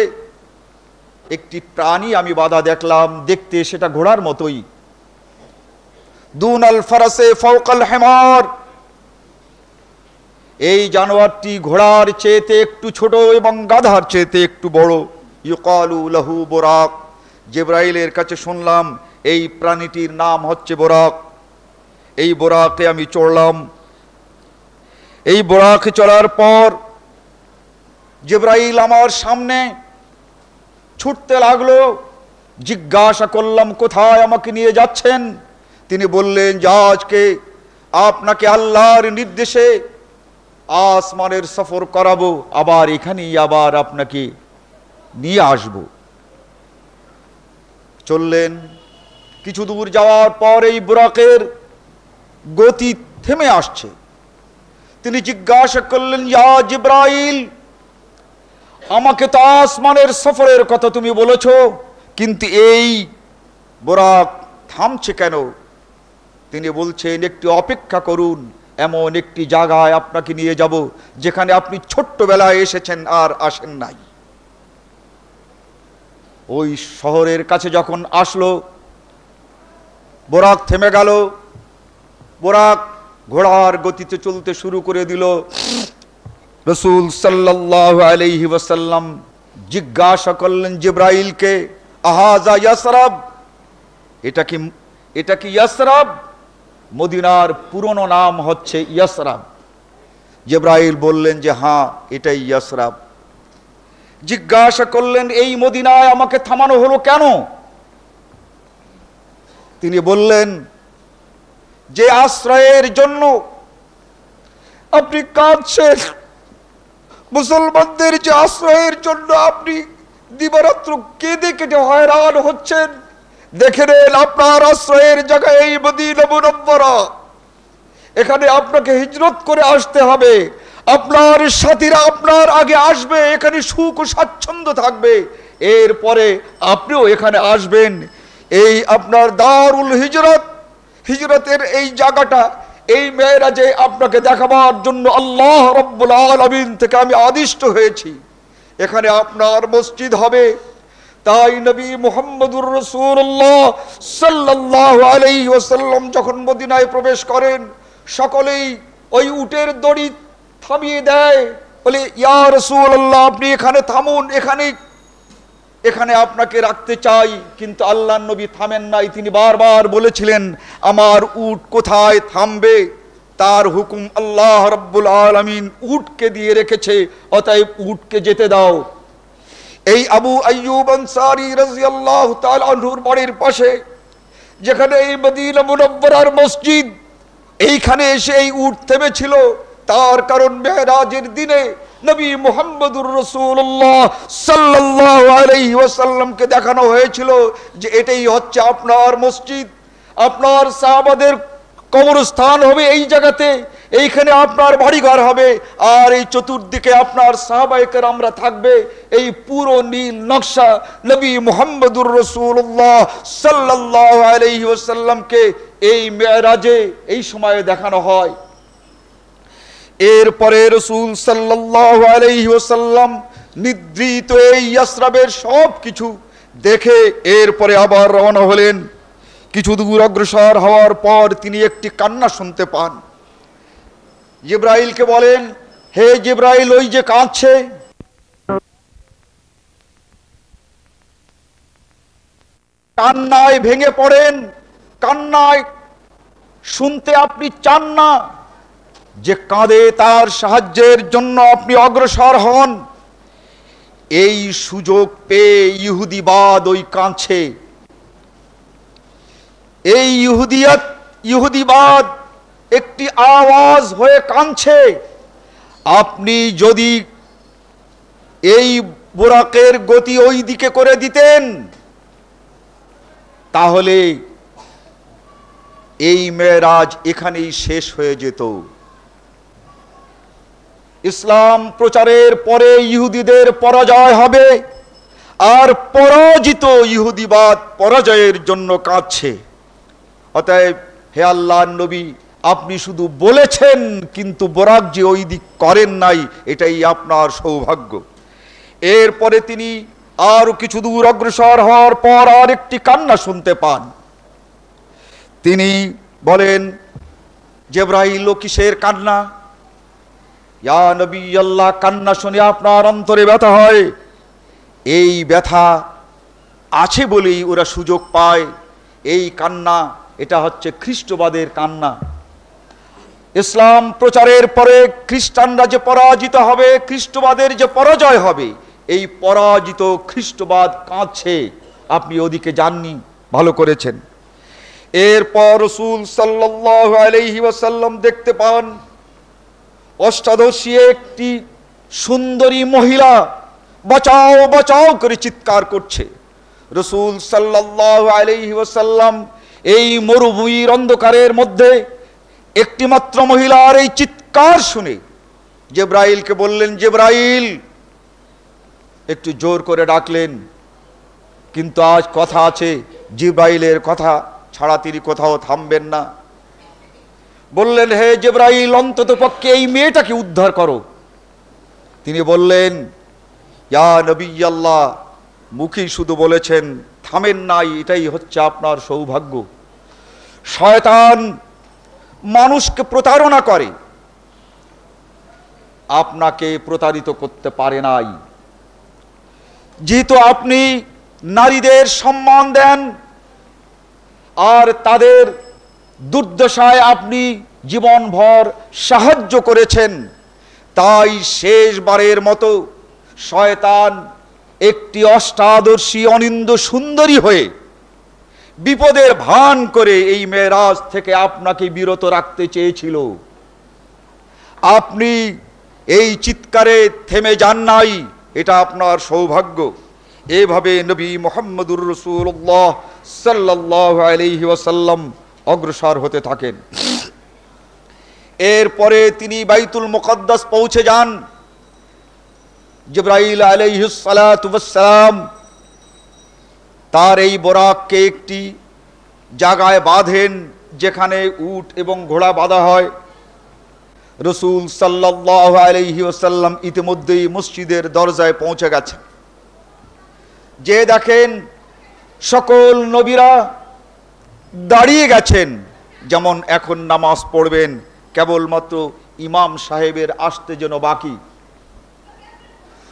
একটি প্রাণী আমি বাধা দেখলাম, দেখতে সেটা ঘোড়ার মতোই। দুনাল ফারাসে ফাওকাল হিমার, এই জানোয়ারটি ঘোড়ার চেয়েতে একটু ছোট এবং গাধার চেয়েতে একটু বড়। ইউকালু লাহু বুরাক, জিবরাইলের কাছে শুনলাম এই প্রাণীটির নাম হচ্ছে বুরাক। এই বুরাকে আমি চড়লাম। এই বুরাকে চড়ার পর জিবরাইল আমার সামনে ছুটতে লাগলো। জিজ্ঞাসা করলাম কোথায় আমাকে নিয়ে যাচ্ছেন। তিনি বললেন যে আজকে আপনাকে আল্লাহর নির্দেশে আসমানের সফর করাবো, আবার এখানেই আবার আপনাকে নিয়ে আসব। চললেন। কিছু দূর যাওয়ার পর এই বুরাকের গতি থেমে আসছে। তিনি জিজ্ঞাসা করলেন, ইয়া জিবরাইল, আমাকে তো আসমানের সফরের কথা তুমি বলেছ, কিন্তু এই বুরাক থামছে কেন? তিনি বলছেন, একটু অপেক্ষা করুন, এমন একটি জায়গায় আপনাকে নিয়ে যাব যেখানে আপনি ছোট্টবেলায় এসেছেন আর আসেন নাই। ওই শহরের কাছে যখন আসলো, বুরাক থেমে গেল। বুরাক ঘোড়ার গতিতে চলতে শুরু করে দিল। রাসূল সাল্লাল্লাহু আলাইহি ওয়াসাল্লাম জিজ্ঞাসা করলেন জিবরাইলকে, আহাজা ইয়াসরাব, এটা কি ইয়াসরাব? মদিনার পুরনো নাম হচ্ছে ইয়াসরাব। জিবরাইল বললেন যে হ্যাঁ, এটাই ইয়াসরাব। জিজ্ঞাসা করলেন, এই মদিনায় আমাকে থামানো হলো কেন? তিনি বললেন, যে আশ্রয়ের জন্য আপনি কাঁদছেন, মুসলমানদের যে আশ্রয়ের জন্য আপনি দিবারাত্র কেঁদে কেটে হয়রান হচ্ছেন, দেখে নেন আপনার আশ্রয়ের জায়গায় এই মদিনা মুনব্বরা। এখানে আপনাকে হিজরত করে আসতে হবে। আপনার সাথীরা আপনার আগে আসবে, এখানে সুখ ও স্বাচ্ছন্দ্য থাকবে, এরপরে আপনিও এখানে আসবেন। এই আপনার দারুল হিজরত, হিজরতের এই জায়গাটা, এই মেরাজে আপনাকে দেখাবার জন্য আল্লাহ রাব্বুল আলামিন থেকে আমি আদিষ্ট হয়েছি। এখানে আপনার মসজিদ হবে। তাই নবী মুহাম্মদুর রাসূলুল্লাহ সাল্লাল্লাহু আলাইহি ওয়াসাল্লাম যখন মদিনায় প্রবেশ করেন, সকলেই ওই উটের দড়ি থামিয়ে দেয়, বলে ইয়া রাসূলুল্লাহ আপনি এখানে থামুন, এখানে আপনাকে রাখতে চাই। কিন্তু আল্লাহর নবী থামেন নাই, তিনি বারবার বলেছিলেন আমার উট কোথায় থামবে, তার হুকুম আল্লাহ রাব্বুল আলামিন উটকে দিয়ে রেখেছে, অতএব উটকে যেতে দাও। এই আবু আইয়ুব আনসারী রাদিয়াল্লাহু তাআলা আনহুর বাড়ির পাশে যেখানে এই মদিনা মুনাওয়ারার মসজিদ, এইখানে এসে এই উট থেমেছিল। তার কারণ মেরাজের দিনে নবী মুহাম্মদুর রাসূলুল্লাহ সাল্লাল্লাহু আলাইহি ওয়াসাল্লামকে দেখানো হয়েছিল যে এটাই হচ্ছে আপনার মসজিদ, আপনার সাহাবাদের কবরস্থান হবে এই জায়গাতে, এইখানে আপনার বাড়িঘর হবে, আর এই চতুর্দিকে আপনার সাহাবায়ে কেরামরা থাকবে। এই পুরো নীল নকশা নবী মুহাম্মদুর রাসূলুল্লাহ সাল্লাল্লাহু আলাইহি ওয়াসাল্লামকে এই মেরাজে এই সময়ে দেখানো হয়। এরপরে রাসূল সাল্লাল্লাহু আলাইহি ওয়াসাল্লাম নিদ্রিত এই ইয়াসরাবের সব কিছু দেখে এরপরে আবার রওনা হলেন। কিছু দূর অগ্রসর হওয়ার পর তিনি একটি কান্না শুনতে পান। জিবরাইলকে বলেন, হে জিবরাইল, ওই যে কাঁদছে। কান্নায় ভেঙে পড়েন, কান্নায় শুনতে আপনি চান না, যে কাঁদে তার সাহায্যের জন্য আপনি অগ্রসর হন। এই সুযোগ পেয়ে ইহুদিবাদ ওই কাঁদছে। এই ইহুদিবাদ একটি আওয়াজ হয়ে কাঁদছে। আপনি যদি এই বুরাকের গতি ওই দিকে করে দিতেন, তাহলে এই মেরাজ এখানেই শেষ হয়ে যেত। ইসলাম প্রচারের পরে ইহুদিদের পরাজয় হবে, আর পরাজিত ইহুদিবাদ পরাজয়ের জন্য কাঁদছে। অতএব হে আল্লাহর নবী, আপনি শুধু বলেছেন কিন্তু বোরাক যে ওই দিক করেন নাই, এটাই আপনার সৌভাগ্য। এরপরে তিনি আরো কিছু দূর অগ্রসর হওয়ার পর আর একটি কান্না শুনতে পান। তিনি বলেন, জিবরাইল, কিসের কান্না? ইয়া নবী আল্লাহ, কান্না শুনে আপনার অন্তরে ব্যথা হয়। এই ব্যথা আছে বলেই ওরা সুযোগ পায়। এই কান্না, এটা হচ্ছে খ্রিস্টবাদের কান্না। ইসলাম প্রচারের পরে খ্রিস্টানরা যে পরাজিত হবে, খ্রিস্টবাদের যে পরাজয় হবে, এই পরাজিত খ্রিস্টবাদ কাঁদছে। আপনি ওদিকে যাননি, ভালো করেছেন। এরপর রাসূল সাল্লাল্লাহু আলাইহি ওয়াসাল্লাম দেখতে পান অষ্টাদশী একটি সুন্দরী মহিলা বাঁচাও বাঁচাও করে চিৎকার করছে। রাসূল সাল্লাল্লাহু আলাইহি ওয়াসাল্লাম এই মরুভূমির অন্ধকারের মধ্যে একটি মাত্র মহিলার এই চিৎকার শুনে জিবরাইলকে বললেন, জিবরাইল, একটু জোর করে ডাকলেন। কিন্তু আজ কথা আছে, জিবরাইলের কথা ছাড়া তিনি কোথাও থামবেন না। বললেন, হে জিবরাইল, অন্তত পক্ষে এই মেয়েটাকে উদ্ধার করো। তিনি বললেন, ইয়া নবী আল্লাহ, মুখেই শুধু বলেছেন, থামেন নাই, এটাই হচ্ছে আপনার সৌভাগ্য। শয়তান মানুষকে প্রতারণা করে, আপনাকে প্রতারিত করতে পারে নাই। যেহেতু আপনি নারীদের সম্মান দেন আর তাদের দুর্দশায় আপনি জীবনভর সাহায্য করেছেন, তাই শেষবারের মতো শয়তান একটি অষ্টাদর্শী অনিন্দ সুন্দরী হয়ে বিপদের ভান করে এই মেরাজ থেকে আপনাকে বিরত রাখতে চেয়েছিল। আপনি এই চিৎকারে থেমে যান নাই, এটা আপনার সৌভাগ্য। এভাবে নবী মুহাম্মদুর রাসূলুল্লাহ সাল্লাল্লাহু আলাইহি ওয়াসাল্লাম অগ্রসর হতে থাকেন। এরপরে তিনি বাইতুল মুকদ্দাস পৌঁছে যান। জিবরাইল আলাইহিস সালাতু ওয়াস সালাম তার এই বোরাককে একটি জায়গায় বাঁধেন যেখানে উট এবং ঘোড়া বাঁধা হয়। রাসূল সাল্লাল্লাহু আলাইহি ওয়াসাল্লাম ইতিমধ্যেই মসজিদের দরজায় পৌঁছে গেছেন। যে দেখেন সকল নবীরা দাঁড়িয়ে গেছেন, যেমন এখন নামাজ পড়বেন, কেবলমাত্র ইমাম সাহেবের আসতে যেন বাকি।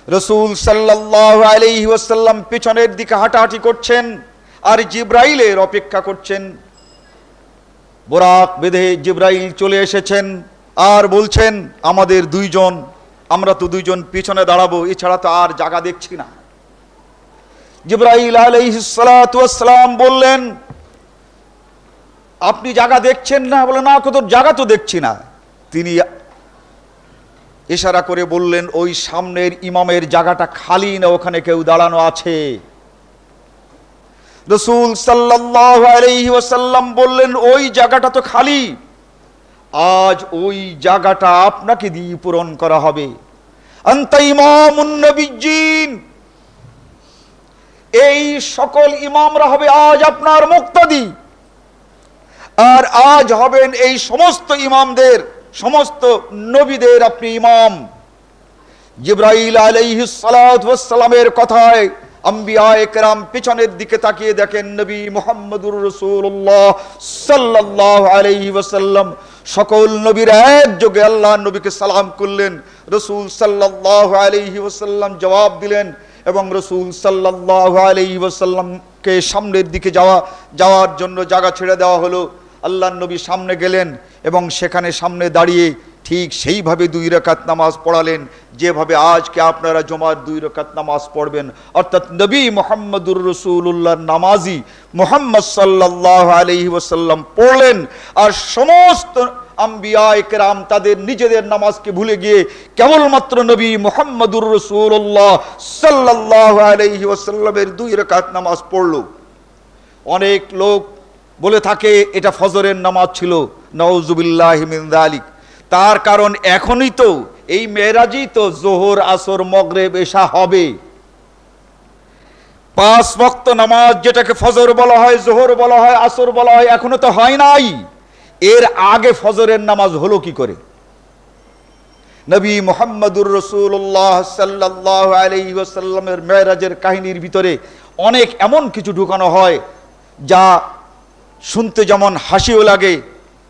রাসূল সাল্লাল্লাহু আলাইহি ওয়াসাল্লাম পিছনের দিকে হাঁটাহাঁটি করছেন আর জিবরাইলের অপেক্ষা করছেন। বোরাক বেঁধে জিবরাইল চলে এসেছেন আর বলছেন, আমাদের দুইজন, আমরা তো দুইজন পিছনে দাঁড়াবো, এছাড়া তো আর জায়গা দেখছি না। জিবরাইল আলাইহিস সালাতু ওয়াস সালাম বললেন, আপনি জায়গা দেখছেন না? বলে, না, কত জায়গা তো দেখছি না। তিনি ইশারা করে বললেন, ওই সামনের ইমামের জায়গাটা খালি না, ওখানে কেউ দাঁড়ানো আছে। রাসূল সাল্লাল্লাহু আলাইহি ওয়াসাল্লাম বললেন, ওই জায়গাটা তো খালি, আজ ওই জায়গাটা আপনাকে দিয়ে পূরণ করা হবে। আনতা ইমামুন নবিয়্যিন, এই সকল ইমামরা হবে আজ আপনার মুক্তাদি, আর আজ হবেন এই সমস্ত ইমামদের, সমস্ত নবীদের আপনি ইমাম। জিবরাইল আলাইহিস সালাতু ওয়াস সালামের কথায় আম্বিয়ায়ে কেরাম পিছনের দিকে তাকিয়ে দেখেন নবী মুহাম্মদুর রাসূলুল্লাহ সাল্লাল্লাহু আলাইহি ওয়াসাল্লাম। সকল নবীরা একযোগে আল্লাহর নবীকে সালাম করলেন। রাসূল সাল্লাল্লাহু আলাইহি ওয়াসাল্লাম জবাব দিলেন এবং রাসূল সাল্লাল্লাহু আলাইহি ওয়াসাল্লামকে সামনের দিকে যাওয়ার জন্য জায়গা ছেড়ে দেওয়া হলো। আল্লাহর নবী সামনে গেলেন এবং সেখানে সামনে দাঁড়িয়ে ঠিক সেইভাবে 2 রাকাত নামাজ পড়ালেন, যেভাবে আজকে আপনারা জুমার 2 রাকাত নামাজ পড়বেন। অর্থাৎ নবী মুহাম্মদুর রাসূলুল্লাহ নামাজি মুহাম্মদ সাল্লাল্লাহু আলাইহি ওয়াসাল্লাম পড়লেন, আর সমস্ত আম্বিয়ায়ে কেরাম তাদের নিজেদের নামাজকে ভুলে গিয়ে কেবলমাত্র নবী মুহাম্মদুর রাসূলুল্লাহ সাল্লাল্লাহু আলাইহি ওয়াসাল্লামের 2 রাকাত নামাজ পড়ল। অনেক লোক বলে থাকে এটা ফজরের নামাজ ছিল, নাউযুবিল্লাহি মিন যালিক। তার কারণ এখনই তো এই মেরাজই তো জোহর, আসর, মাগরিব, এশা হবে। 5 ওয়াক্ত নামাজ যেটাকে ফজর বলা হয়, জোহর বলা হয়, আসর বলা হয়, এখনো তো হয় নাই। এর আগে ফজরের নামাজ হলো কি করে? নবী মুহাম্মদুর রাসূলুল্লাহ সাল্লাল্লাহু আলাইহি ওয়াসাল্লামের মেরাজের কাহিনীর ভিতরে অনেক এমন কিছু ঢুকানো হয় যা শুনতে যেমন হাসিও লাগে,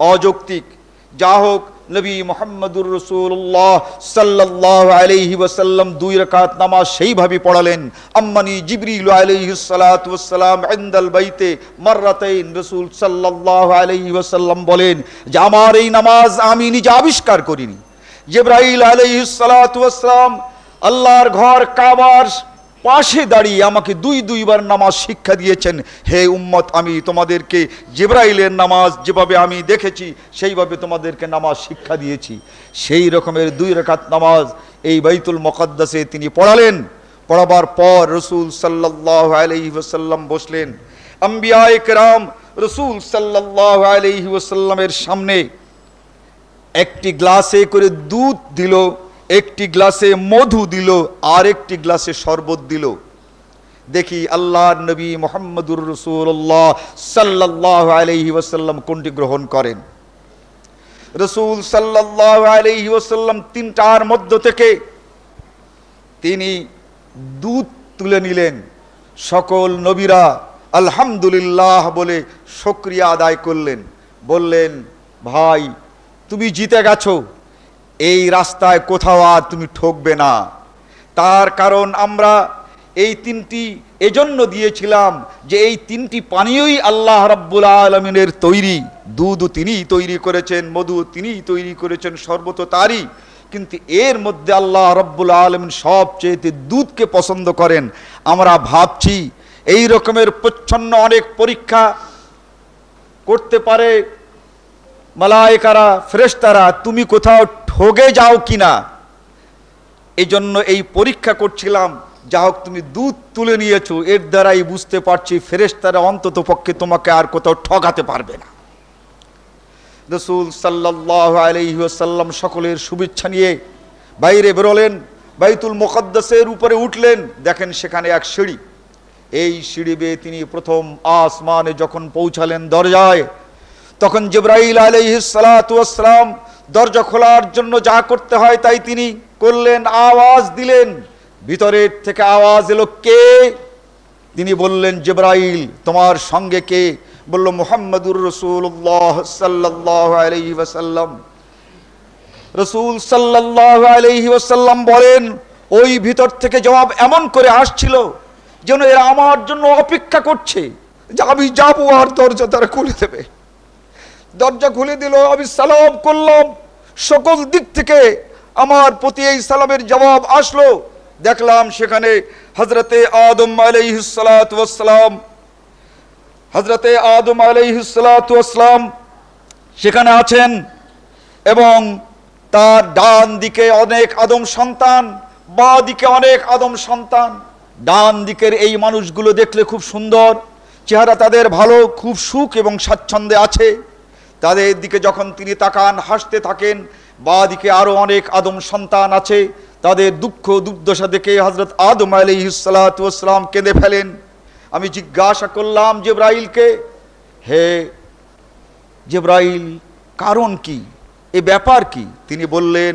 অযৌক্তিক। যা হোক, নবী মুহাম্মদুর রাসূলুল্লাহ সাল্লাল্লাহু আলাইহি ওয়াসাল্লাম 2 রাকাত নামাজ সেইভাবে পড়ালেন। আম্মানি জিবরিল আলাইহিস সালাতু ওয়াস সালাম ইনদাল বাইতে মাররাতাইন। রাসূল সাল্লাল্লাহু আলাইহি ওয়াসাল্লাম বলেন যে আমার এই নামাজ আমি নিজে আবিষ্কার করিনি। জিবরাইল আলাইহিস সালাতু ওয়াস সালাম আল্লাহর ঘর কাবার পাশে দাঁড়িয়ে আমাকে 2 বার নামাজ শিক্ষা দিয়েছেন। হে উম্মত, আমি তোমাদেরকে জিবরাইলের নামাজ যেভাবে আমি দেখেছি সেইভাবে তোমাদেরকে নামাজ শিক্ষা দিয়েছি। সেই রকমের 2 রাকাত নামাজ এই বাইতুল মুকদ্দাসে তিনি পড়ালেন। পড়াবার পর রাসূল সাল্লাল্লাহু আলাইহি ওয়াসাল্লাম বসলেন। আম্বিয়ায়ে কেরাম রাসূল সাল্লাল্লাহু আলাইহি ওয়াসাল্লামের সামনে একটি গ্লাসে করে দুধ দিল, একটি গ্লাসে মধু দিল, আর একটি গ্লাসে শরবত দিল। দেখি আল্লাহর নবী মুহাম্মদুর রাসূলুল্লাহ সাল্লাল্লাহু আলাইহি ওয়াসাল্লাম কোনটি গ্রহণ করেন। রাসূল সাল্লাল্লাহু আলাইহি ওয়াসাল্লাম 3টার মধ্য থেকে তিনি দুধ তুলে নিলেন। সকল নবীরা আলহামদুলিল্লাহ বলে শুকরিয়া আদায় করলেন। বললেন, ভাই তুমি জিতে গেছো, এই রাস্তায় কোথাও আর তুমি ঠকবে না। তার কারণ আমরা এই 3টি এজন্য দিয়েছিলাম যে এই 3টি পানীয়ই আল্লাহ রাব্বুল আলামিনের তৈরি। দুধ তিনিই তৈরি করেছেন, মধু তিনিই তৈরি করেছেন, শরবত তারই। কিন্তু এর মধ্যে আল্লাহ রাব্বুল আলামিন সবচেয়ে দুধকে পছন্দ করেন। আমরা ভাবছি এই রকমের প্রচ্ছন্ন অনেক পরীক্ষা করতে পারে মালায়েকারা, ফেরেশতারা, তুমি কোথাও ঠকে যাও কিনা, এই জন্য এই পরীক্ষা করছিলাম। যা হোক, তুমি দুধ তুলে নিয়েছো, এর দ্বারাই বুঝতে পারছি ফেরেশতারা অন্তত পক্ষে তোমাকে আর কোথাও ঠকাতে পারবে না। রাসূল সাল্লাল্লাহু আলাইহি ওয়াসাল্লাম সকলের শুভেচ্ছা নিয়ে বাইরে বেরোলেন, বাইতুল মুকাদ্দাসের উপরে উঠলেন। দেখেন সেখানে এক সিঁড়ি, এই সিঁড়ি বেয়ে তিনি প্রথম আসমানে যখন পৌঁছালেন দরজায়, তখন জিবরাইল আলাইহিস সালাতু ওয়াস সালাম দরজা খোলার জন্য যা করতে হয় তাই তিনি করলেন। আওয়াজ দিলেন, ভিতরের থেকে আওয়াজ এলো, কে? তিনি বললেন, জিবরাইল। তোমার সঙ্গে কে? বলল, মুহাম্মাদুর রাসূলুল্লাহ সাল্লাল্লাহু আলাইহি ওয়াসাল্লাম। রাসূল সাল্লাল্লাহু আলাইহি ওয়াসাল্লাম বলেন, ওই ভিতর থেকে জবাব এমন করে আসছিল যেন এরা আমার জন্য অপেক্ষা করছে যে আমি যাবো আর দরজা তারা খুলে দেবে। দরজা খুলে দিল, আমি সালাম করলাম, সকল দিক থেকে আমার প্রতি এই সালামের জবাব আসলো। দেখলাম সেখানে হযরতে আদম আলাইহিস সালাতু ওয়াস সালাম, হযরতে আদম আলাইহিস সালাতু ওয়াস সালাম সেখানে আছেন এবং তার ডান দিকে অনেক আদম সন্তান, বাঁ দিকে অনেক আদম সন্তান। ডান দিকের এই মানুষগুলো দেখলে খুব সুন্দর, চেহারা তাদের ভালো, খুব সুখ এবং স্বাচ্ছন্দ্যে আছে। তাদের দিকে যখন তিনি তাকান, হাসতে থাকেন। বাঁ দিকে আরো অনেক আদম সন্তান আছে, তাদের দুঃখ দুর্দশা দেখে হযরত আদম আলাইহিস সালাতু ওয়াস সালাম কেঁদে ফেলেন। আমি জিজ্ঞাসা করলাম জিবরাইলকে, হে জিবরাইল, কারণ কি, এ ব্যাপার কি? তিনি বললেন,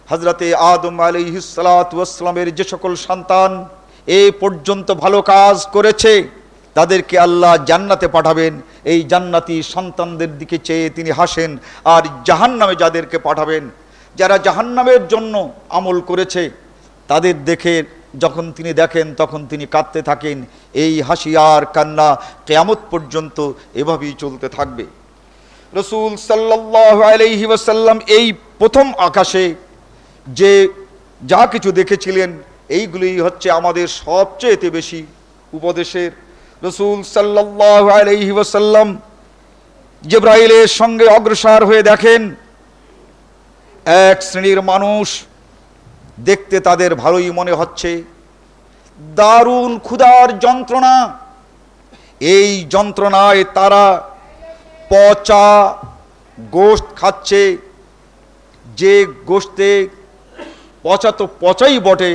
হযরতে আদম আলাইহিস সালাতু ওয়াস সালামের যে সকল সন্তান এ পর্যন্ত ভালো কাজ করেছে তাদেরকে আল্লাহ জান্নাতে পাঠাবেন। এই জান্নাতি সন্তানদের দিকে চেয়ে তিনি হাসেন। আর জাহান্নামে যাদেরকে পাঠাবেন, যারা জাহান্নামের জন্য আমল করেছে, তাদের দেখে যখন তিনি দেখেন তখন তিনি কাঁদতে থাকেন। এই হাসি আর কান্না কিয়ামত পর্যন্ত এভাবেই চলতে থাকবে। রাসূল সাল্লাল্লাহু আলাইহি ওয়াসাল্লাম এই প্রথম আকাশে যে যা কিছু দেখেছিলেন, এইগুলোই হচ্ছে আমাদের সবচেয়ে বেশি উপদেশের। রাসূল সাল্লাল্লাহু আলাইহি ওয়াসাল্লাম জিবরাইলের সঙ্গে অগ্রসর হয়ে দেখেন এক শ্রেণীর মানুষ, দেখতে তাদের ভালোই মনে হচ্ছে, দারুণ ক্ষুধার যন্ত্রণা। এই যন্ত্রণায় তারা পচা গোশত খাচ্ছে, যে গোশতে পচা তো পচাই বটে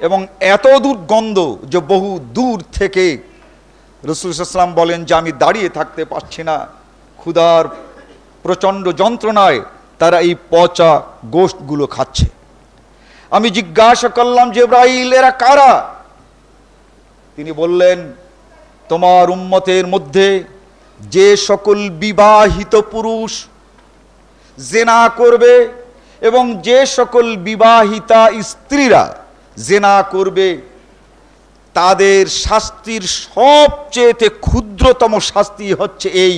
এবং এত দুর্গন্ধ যে বহু দূর থেকে রাসূল সাল্লাল্লাহু আলাইহি ওয়াসাল্লাম বলেন যে আমি দাঁড়িয়ে থাকতে পারছি না। ক্ষুধার প্রচণ্ড যন্ত্রণায় তারা এই পচা গোশতগুলো খাচ্ছে। আমি জিজ্ঞাসা করলাম, জিবরাইল, এরা কারা? তিনি বললেন, তোমার উম্মতের মধ্যে যে সকল বিবাহিত পুরুষ জেনা করবে এবং যে সকল বিবাহিতা স্ত্রীরা জেনা করবে, তাদের শাস্তির সবচেয়ে ক্ষুদ্রতম শাস্তি হচ্ছে এই।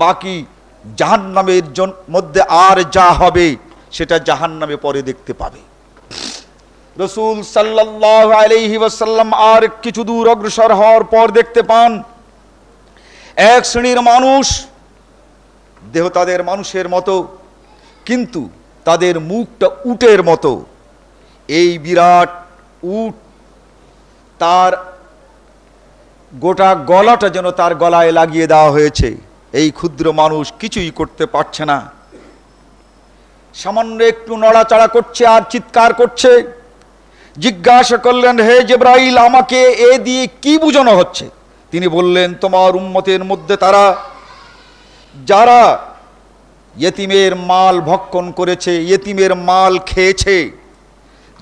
বাকি জাহান্নামের মধ্যে আর যা হবে সেটা জাহান্নামে পরে দেখতে পাবে। রাসূল সাল্লাল্লাহু আলাইহি ওয়াসাল্লাম আর কিছু দূর অগ্রসর হওয়ার পর দেখতে পান এক শ্রেণীর মানুষ, দেহ তাদের মানুষের মতো, কিন্তু তাদের মুখটা উটের মতো। এই বিরাট উট, তার গোটা গলাটা যেন তার গলায় লাগিয়ে দেওয়া হয়েছে। এই ক্ষুদ্র মানুষ কিছুই করতে পারছে না, সামান্য একটু নড়াচড়া করছে আর চিৎকার করছে। জিজ্ঞাসা করলেন, হে জিবরাইল, আমাকে এ দিয়ে কি বোঝানো হচ্ছে? তিনি বললেন, তোমার উম্মতের মধ্যে তারা যারা ইয়েতিমের মাল ভক্ষণ করেছে, ইয়েতিমের মাল খেয়েছে,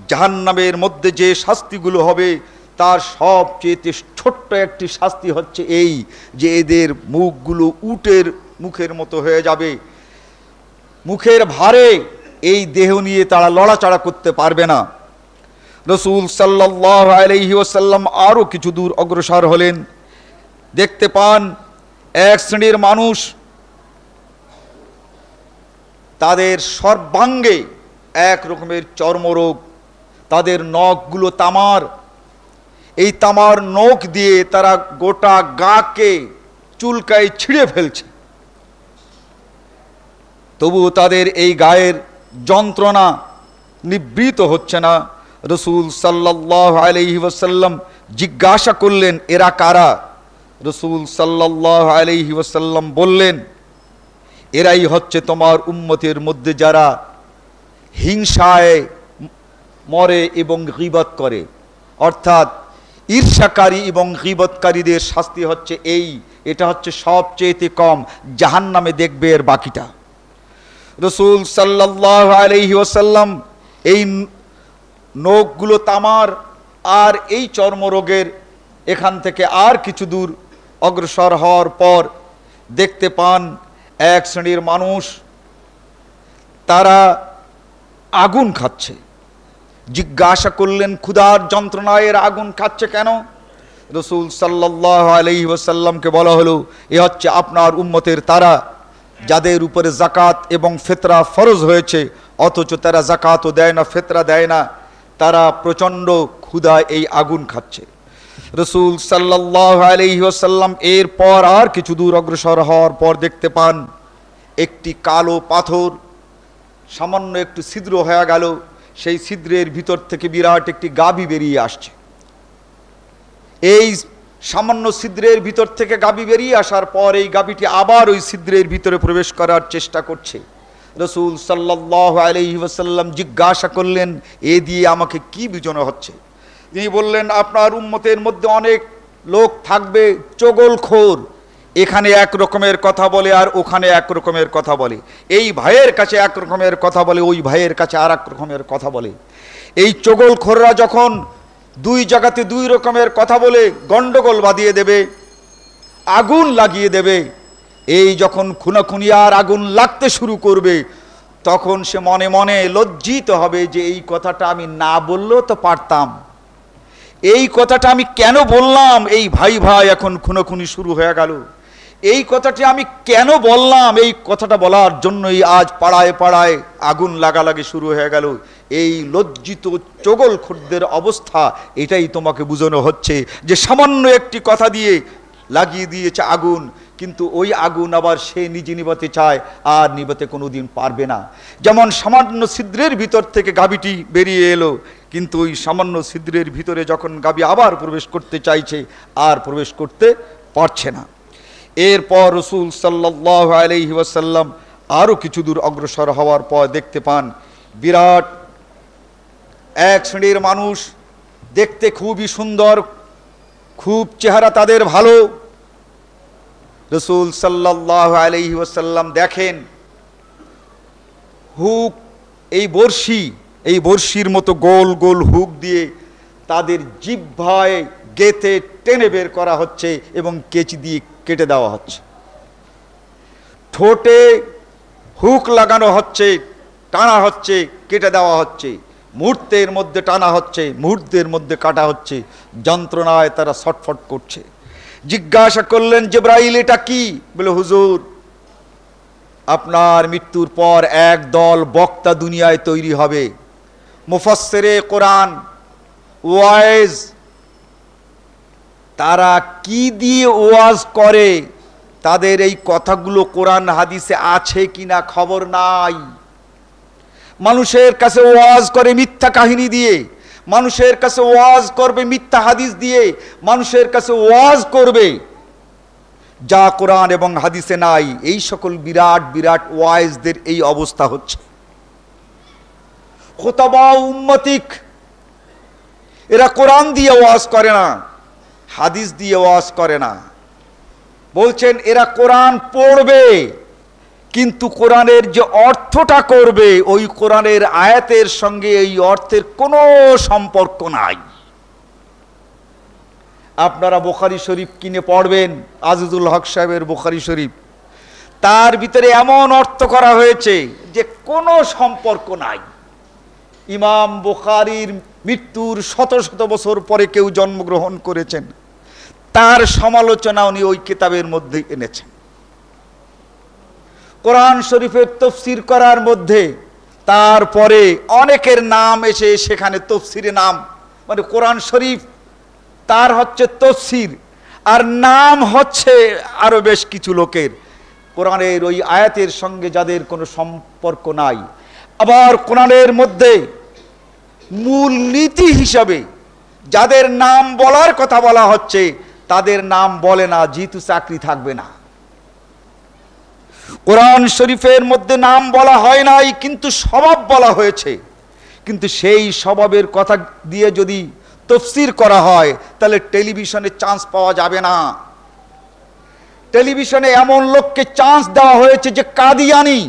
জাহান্নামের মধ্যে যে শাস্তিগুলো হবে তার সবচেয়ে ছোট্ট একটি শাস্তি হচ্ছে এই যে এদের মুখগুলো উটের মুখের মতো হয়ে যাবে। মুখের ভারে এই দেহ নিয়ে তারা লড়াচড়া করতে পারবে না। রাসূল সাল্লাল্লাহু আলাইহি ওয়াসাল্লাম আরো কিছু দূর অগ্রসর হলেন, দেখতে পান এক শ্রেণীর মানুষ, তাদের সর্বাঙ্গে এক রকমের চর্মরোগ, তাদের নখগুলো তামার। এই তামার নখ দিয়ে তারা গোটা গাকে চুলকায় ছিঁড়ে ফেলছে, তবুও তাদের এই গায়ের যন্ত্রণা নিবৃত হচ্ছে না। রাসূল সাল্লাল্লাহু আলাইহি ওয়াসাল্লাম জিজ্ঞাসা করলেন, এরা কারা? রাসূল সাল্লাল্লাহু আলাইহি ওয়াসাল্লাম বললেন, এরাই হচ্ছে তোমার উম্মতের মধ্যে যারা হিংসায় মরে এবং গীবত করে, অর্থাৎ ঈর্ষাকারী এবং গীবতকারীদের শাস্তি হচ্ছে এই, এটা হচ্ছে সবচেয়ে কম, জাহান্নামে দেখবে এর বাকিটা। রাসূল সাল্লাল্লাহু আলাইহি ওয়াসাল্লাম এই নখগুলো তামার আর এই চর্মরোগের এখান থেকে আর কিছু দূর অগ্রসর হওয়ার পর দেখতে পান এক শ্রেণীর মানুষ তারা আগুন খাচ্ছে। জিজ্ঞাসা করলেন, ক্ষুধার যন্ত্রণায় এর আগুন খাচ্ছে কেন? রাসূল সাল্লাল্লাহু আলাইহি ওয়াসাল্লামকে বলা হলো, এ হচ্ছে আপনার উম্মতের তারা যাদের উপরে যাকাত এবং ফিতরা ফরজ হয়েছে, অথচ তারা যাকাতও দেয় না, ফিতরা দেয় না, তারা প্রচণ্ড ক্ষুধায় এই আগুন খাচ্ছে। রাসূল সাল্লাল্লাহু আলাইহি ওয়াসাল্লাম এরপর আর কিছু দূর অগ্রসর হওয়ার পর দেখতে পান একটি কালো পাথর সামান্য একটু ছিদ্র হয়ে গেল, সেই ছিদ্রের ভিতর থেকে বিরাট একটি গাভী বেরিয়ে আসছে। এই সামান্য ছিদ্রের ভিতর থেকে গাভী বেরিয়ে আসার পর এই গাভীটি আবার ওই ছিদ্রের ভিতরে প্রবেশ করার চেষ্টা করছে। রাসূল সাল্লাল্লাহু আলাইহি ওয়াসাল্লাম জিজ্ঞাসা করলেন, এ দিয়ে আমাকে কি বোঝানো হচ্ছে? তিনি বললেন, আপনার উম্মতের মধ্যে অনেক লোক থাকবে চগলখোর, এখানে এক রকমের কথা বলে আর ওখানে এক রকমের কথা বলে, এই ভাইয়ের কাছে এক রকমের কথা বলে, ওই ভাইয়ের কাছে আর এক রকমের কথা বলে। এই চগলখোররা যখন দুই জায়গাতে দুই রকমের কথা বলে গন্ডগোল বাঁধিয়ে দেবে, আগুন লাগিয়ে দেবে, এই যখন খুনাখুনি আর আগুন লাগতে শুরু করবে, তখন সে মনে মনে লজ্জিত হবে যে এই কথাটা আমি না বললেও তো পারতাম, এই কথাটা আমি কেন বললাম, এই ভাই ভাই এখন খুনাখুনি শুরু হয়ে গেল, এই কথাটি আমি কেন বললাম, এই কথাটা বলার জন্যই আজ পাড়ায় পাড়ায় আগুন লাগালাগি শুরু হয়ে গেল। এই লজ্জিত চগলখোরদের অবস্থা এটাই তোমাকে বোঝানো হচ্ছে যে সামান্য একটি কথা দিয়ে লাগিয়ে দিয়েছে আগুন, কিন্তু ওই আগুন আবার সে নিজে নিভাতে চায় আর নিভাতে কোনোদিন পারবে না। যেমন সামান্য ছিদ্রের ভিতর থেকে গাভীটি বেরিয়ে এলো, কিন্তু ওই সামান্য ছিদ্রের ভিতরে যখন গাভী আবার প্রবেশ করতে চাইছে আর প্রবেশ করতে পারছে না। এরপর রাসূল সাল্লাল্লাহু আলাইহি ওয়াসাল্লাম আরও কিছু দূর অগ্রসর হওয়ার পর দেখতে পান বিরাট এক শ্রেণীর মানুষ, দেখতে খুবই সুন্দর, খুব চেহারা তাদের ভালো। রাসূল সাল্লাল্লাহু আলাইহি ওয়াসাল্লাম দেখেন হুক, এই বর্ষির মতো গোল গোল হুক দিয়ে তাদের জিহ্বায় গেঁথে টেনে বের করা হচ্ছে এবং কেচি দিয়ে কেটে দেওয়া হচ্ছে। ঠোঁটে হুক লাগানো হচ্ছে, টানা হচ্ছে, কেটে দেওয়া হচ্ছে, মুহূর্তের মধ্যে টানা হচ্ছে, মুহূর্তের মধ্যে কাটা হচ্ছে, যন্ত্রণায় তারা ছটফট করছে। জিজ্ঞাসা করলেন, জিবরাইল এটা কি? বলে, হুজুর আপনার মৃত্যুর পর এক দল বক্তা দুনিয়ায় তৈরি হবে, মুফাসসিরে কোরআন, ওয়াইজ, তারা কি দিয়ে ওয়াজ করে, তাদের এই কথাগুলো কোরআন হাদিসে আছে কিনা খবর নাই। মানুষের কাছে ওয়াজ করে মিথ্যা কাহিনী দিয়ে, মানুষের কাছে ওয়াজ করবে মিথ্যা হাদিস দিয়ে, মানুষের কাছে ওয়াজ করবে যা কোরআন এবং হাদিসে নাই। এই সকল বিরাট বিরাট ওয়াইজদের এই অবস্থা হচ্ছে। খুতাবা উম্মতিক, এরা কোরআন দিয়ে ওয়াজ করে না, হাদিস দিয়ে ওয়াজ করে না, বলছেন এরা কোরআন পড়বে কিন্তু কোরআনের যে অর্থটা করবে ওই কোরআনের আয়াতের সঙ্গে এই অর্থের কোনো সম্পর্ক নাই। আপনারা বুখারী শরীফ কিনে পড়বেন, আজিজুল হক সাহেবের বুখারী শরীফ, তার ভিতরে এমন অর্থ করা হয়েছে যে কোনো সম্পর্ক নাই। ইমাম বুখারীর মৃত্যুর শত শত বছর পরে কেউ জন্মগ্রহণ করেছেন, তার সমালোচনা উনি ওই কিতাবের মধ্যে এনেছেন। কোরআন শরীফের তফসির করার মধ্যে তারপরে অনেকের নাম এসে সেখানে তফসিরে নাম, মানে কোরআন শরীফ তার হচ্ছে তফসির আর নাম হচ্ছে আরো বেশ কিছু লোকের, কোরআনের ওই আয়াতের সঙ্গে যাদের কোনো সম্পর্ক নাই। আবার কোরআনের মধ্যে মূল নীতি হিসাবে যাদের নাম বলার কথা বলা হচ্ছে তাদের নাম বলে না, যেহেতু চাকরি থাকবে না। কোরআন শরীফের মধ্যে নাম বলা হয় নাই, কিন্তু স্বভাব বলা হয়েছে। কিন্তু সেই স্বভাবের কথা দিয়ে যদি তফসির করা হয় তাহলে টেলিভিশনে চান্স পাওয়া যাবে না। টেলিভিশনে এমন লোককে চান্স দেওয়া হয়েছে যে কাদিয়ানি।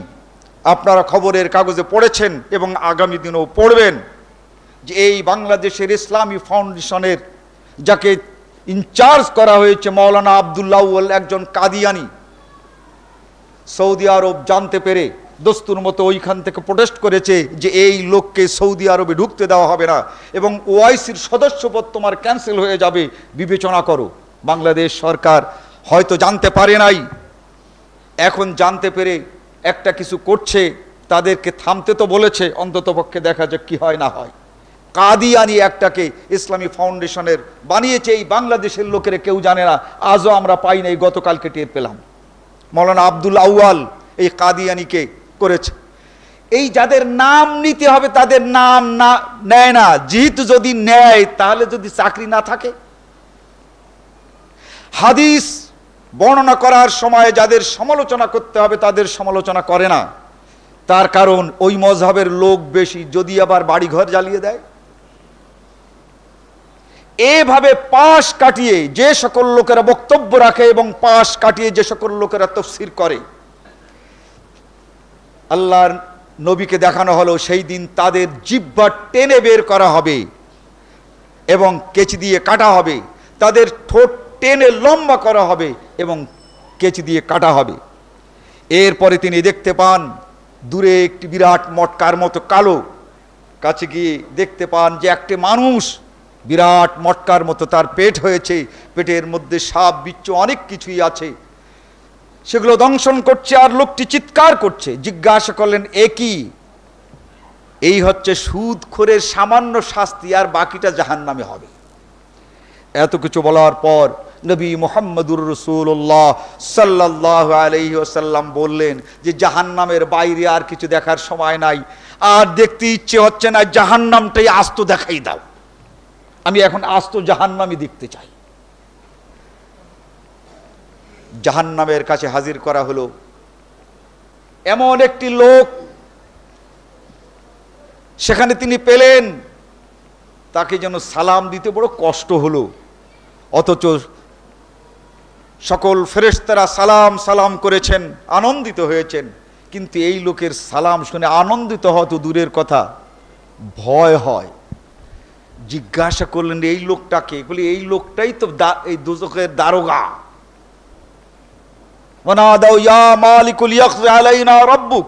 আপনারা খবরের কাগজে পড়েছেন এবং আগামী দিনেও পড়বেন যে এই বাংলাদেশের ইসলামী ফাউন্ডেশনের যাকে ইনচার্জ করা হয়েছে মৌলানা আব্দুল্লাহ আউয়াল একজন কাদিয়ানি। সৌদি আরব জানতে পেরে দস্তুর মতো ওইখান থেকে প্রোটেস্ট করেছে যে এই লোককে সৌদি আরবে ঢুকতে দেওয়া হবে না এবং ওআইসির সদস্যপদ তোমার ক্যান্সেল হয়ে যাবে, বিবেচনা করো। বাংলাদেশ সরকার হয়তো জানতে পারে নাই, এখন জানতে পেরে একটা কিছু করছে, তাদেরকে থামতে তো বলেছে, অন্ততপক্ষে দেখা যাক কি হয় না হয়। কাদিয়ানি একটাকে ইসলামী ফাউন্ডেশনের বানিয়েছে, এই বাংলাদেশের লোকেরা কেউ জানে না, আজও আমরা পাই নাই, গতকালকে টের পেলাম। মৌলানা আব্দুল আউয়াল এই কাদিয়ানিকে করেছে। এই যাদের নাম নিতে হবে তাদের নাম না নেয় না, যেহেতু যদি নেয় তাহলে যদি চাকরি না থাকে। হাদিস বর্ণনা করার সময় যাদের সমালোচনা করতে হবে তাদের সমালোচনা করে না, তার কারণ ওই মজহাবের লোক বেশি, যদি আবার বাড়িঘর জ্বালিয়ে দেয়। এভাবে পাশ কাটিয়ে যে সকল লোকেরা বক্তব্য রাখে এবং পাশ কাটিয়ে যে সকল লোকেরা তাফসীর করে, আল্লাহর নবীকে দেখানো হলো সেই দিন তাদের জিহ্বা টেনে বের করা হবে এবং কেচি দিয়ে কাটা হবে, তাদের ঠোঁট টেনে লম্বা করা হবে এবং কেচি দিয়ে কাটা হবে। এরপরে তিনি দেখতে পান দূরে একটি বিরাট মটকার মতো কালো, কাছে গিয়ে দেখতে পান যে একটি মানুষ বিরাট মটকার মতো, তার পেট হয়েছে, পেটের মধ্যে সাপ বিচ্ছু অনেক কিছুই আছে, সেগুলো দংশন করছে আর লোকটি চিৎকার করছে। জিজ্ঞাসা করলেন এ কি? এই হচ্ছে সুদখোরের সামান্য শাস্তি, আর বাকিটা জাহান্নামে হবে। এত কিছু বলার পর নবী মুহাম্মদুর রাসূলুল্লাহ সাল্লাল্লাহু আলাইহি ওয়াসাল্লাম বললেন যে জাহান্নামের বাইরে আর কিছু দেখার সময় নাই, আর দেখতে ইচ্ছে হচ্ছে না, জাহান্নামটাই আস্ত দেখাই দাও, আমি এখন আস্ত জাহান্নামই দেখতে চাই। জাহান্নামের কাছে হাজির করা হলো এমন একটি লোক, সেখানে তিনি পেলেন তাকে যেন সালাম দিতে বড় কষ্ট হলো, অথচ সকল ফেরেশতারা সালাম সালাম করেছেন, আনন্দিত হয়েছেন, কিন্তু এই লোকের সালাম শুনে আনন্দিত হওয়া তো দূরের কথা, ভয় হয়। জিজ্ঞাসা করলেন এই লোকটাকে, বলি এই লোকটাই তো এই দোজখের দারোগা। ওয়ানাদাউ ইয়া মালিকুল ইয়াকযি আলাইনা রাব্বুক,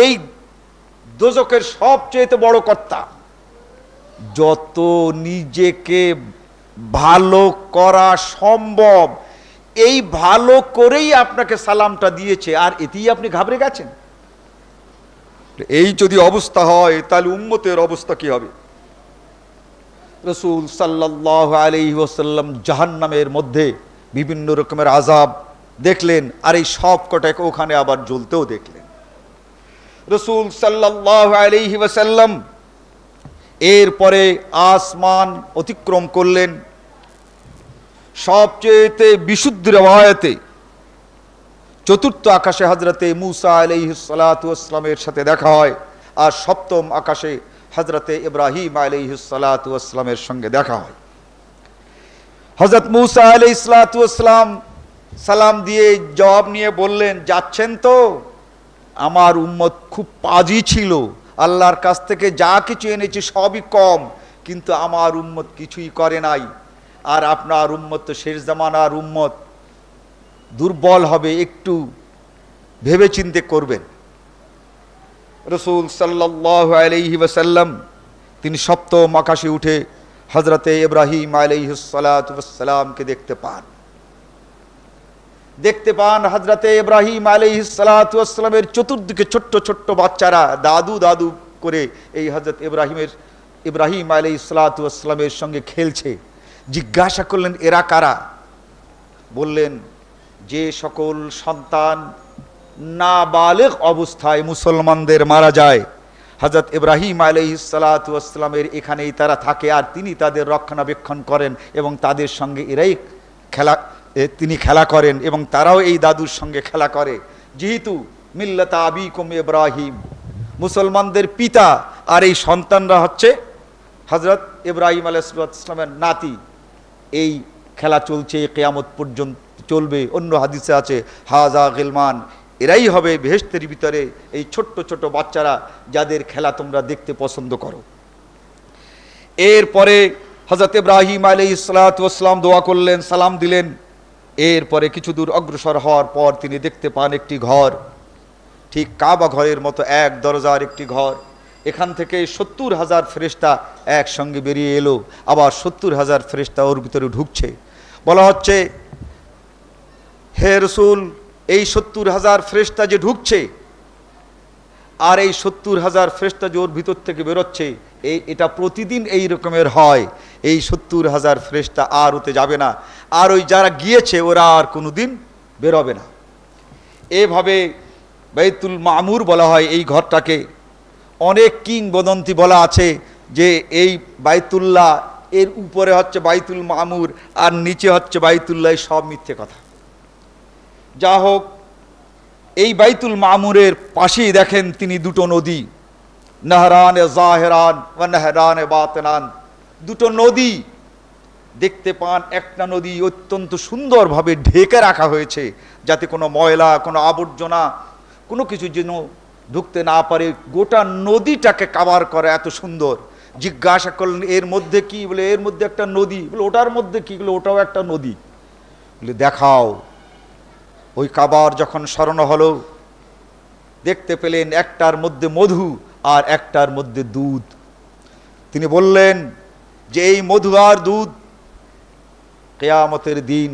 এই দোজখের সবচেয়ে বড় কর্তা। যত নিজেকে ভালো করা সম্ভব এই ভালো করেই আপনাকে সালামটা দিয়েছে, আর এতেই আপনি ঘাবড়ে গেছেন। এই যদি অবস্থা হয় তাহলে উম্মতের অবস্থা কি হবে? রাসূল সাল্লাল্লাহু আলাইহি ওয়াসাল্লাম জাহান্নামের মধ্যে বিভিন্ন রকমের আযাব দেখলেন, আর এই সব কটাকে ওখানে আবার জ্বলতেও দেখলেন। রাসূল সাল্লাল্লাহু আলাইহি ওয়াসাল্লাম এরপরে আসমান অতিক্রম করলেন। সবচেয়ে বিশুদ্ধ রওয়ায়াতে চতুর্থ আকাশে হযরতে মূসা আলাইহিস সালাতু ওয়াস সালামের সাথে দেখা হয়, আর সপ্তম আকাশে হযরতে ইব্রাহিম আলাইহিস সালাতু ওয়াস সালামের সঙ্গে দেখা হয়। হযরত মূসা আলাইহিস সালাতু ওয়াস সালাম সালাম দিয়ে জবাব নিয়ে বললেন, যাচ্ছেন তো? আমার উম্মত খুব পাজি ছিল, আল্লাহর কাছ থেকে যা কিছু এনেছি সবই কম, কিন্তু আমার উম্মত কিছুই করে নাই, আর আপনার উম্মত তো শেষ জামানার উম্মত, দুর্বল হবে, একটু ভেবেচিন্তে করবেন। রাসূল সাল্লাল্লাহু আলাইহি ওয়াসাল্লাম তিনি সপ্তম আকাশে উঠে হযরতে ইব্রাহিম আলাইহিস সালাতু ওয়াস সালামকে দেখতে পান। হযরতে ইব্রাহিম আলাইহিস সালাতু ওয়াস সালামের চতুর্দিকে ছোট্ট ছোট্ট বাচ্চারা দাদু দাদু করে এই হযরত ইব্রাহিম আলাইহিস সালাতু ওয়াস সালামের সঙ্গে খেলছে। জিজ্ঞাসা করলেন এরা কারা? বললেন যে সকল সন্তান নাবালিগ অবস্থায় মুসলমানদের মারা যায়, হযরত ইব্রাহিম আলাইহিস সালাতু ওয়াস সালামের এখানেই তারা থাকে, আর তিনি তাদের রক্ষণাবেক্ষণ করেন এবং তাদের সঙ্গে তিনি খেলা করেন এবং তারাও এই দাদুর সঙ্গে খেলা করে। যেহেতু মিল্লাতা আবিকুম ইব্রাহিম, মুসলমানদের পিতা আর এই সন্তানরা হচ্ছে হযরত ইব্রাহিম আলাইহিস সালামের নাতি। এই খেলা চলছে কিয়ামত পর্যন্ত চলবে। অন্য হাদিসে আছে হাজা গিলমান, এরাই হবে বেহেশতের ভিতরে এই ছোট্ট ছোট বাচ্চারা যাদের খেলা তোমরা দেখতে পছন্দ করো। এরপরে হযরত ইব্রাহিম আলাইহিস সালাম দোয়া করলেন, সালাম দিলেন। এরপরে কিছু দূর অগ্রসর হওয়ার পর তিনি দেখতে পান একটি ঘর, ঠিক কাবা ঘরের মতো এক দরজার একটি ঘর। এখান থেকে 70,000 ফেরেশতা একসঙ্গে বেরিয়ে এলো, আবার 70,000 ফেরেশতা ওর ভিতরে ঢুকছে। বলা হচ্ছে, হে রাসূল, এই 70,000 ফেরেশতা যে ঢুকছে আর এই 70,000 ফেরেশতা যে ওর ভিতর থেকে বেরোচ্ছে, এটা প্রতিদিন এই রকমের হয়। এই 70,000 ফেরেশতা আর ওতে যাবে না, আর ওই যারা গিয়েছে ওরা আর কোনোদিন বেরোবে না। এভাবে বাইতুল মামুর বলা হয় এই ঘরটাকে। অনেক কিংবদন্তি বলা আছে যে এই বাইতুল্লাহ এর উপরে হচ্ছে বাইতুল মামুর আর নিচে হচ্ছে বাইতুল্লাহ, সব মিথ্যে কথা। যা হোক, এই বাইতুল মামুরের পাশেই দেখেন তিনি দুটো নদী, নাহরানে জাহেরান ওয়া নাহরানে বাতিনান, দুটো নদী দেখতে পান। একটা নদী অত্যন্ত সুন্দরভাবে ঢেকে রাখা হয়েছে যাতে কোনো ময়লা, কোনো আবর্জনা, কোনো কিছু যেন ঢুকতে না পারে। গোটা নদীটাকে কাভার করে এত সুন্দর। জিজ্ঞাসা করলেন, এর মধ্যে কি? বলে, এর মধ্যে একটা নদী। বলে, ওটার মধ্যে কি? বলে, ওটাও একটা নদী। বলে, দেখাও। ওই কাবার যখন স্মরণ হলো, দেখতে পেলেন একটার মধ্যে মধু আর একটার মধ্যে দুধ। তিনি বললেন যে এই মধু আর দুধ কিয়ামতের দিন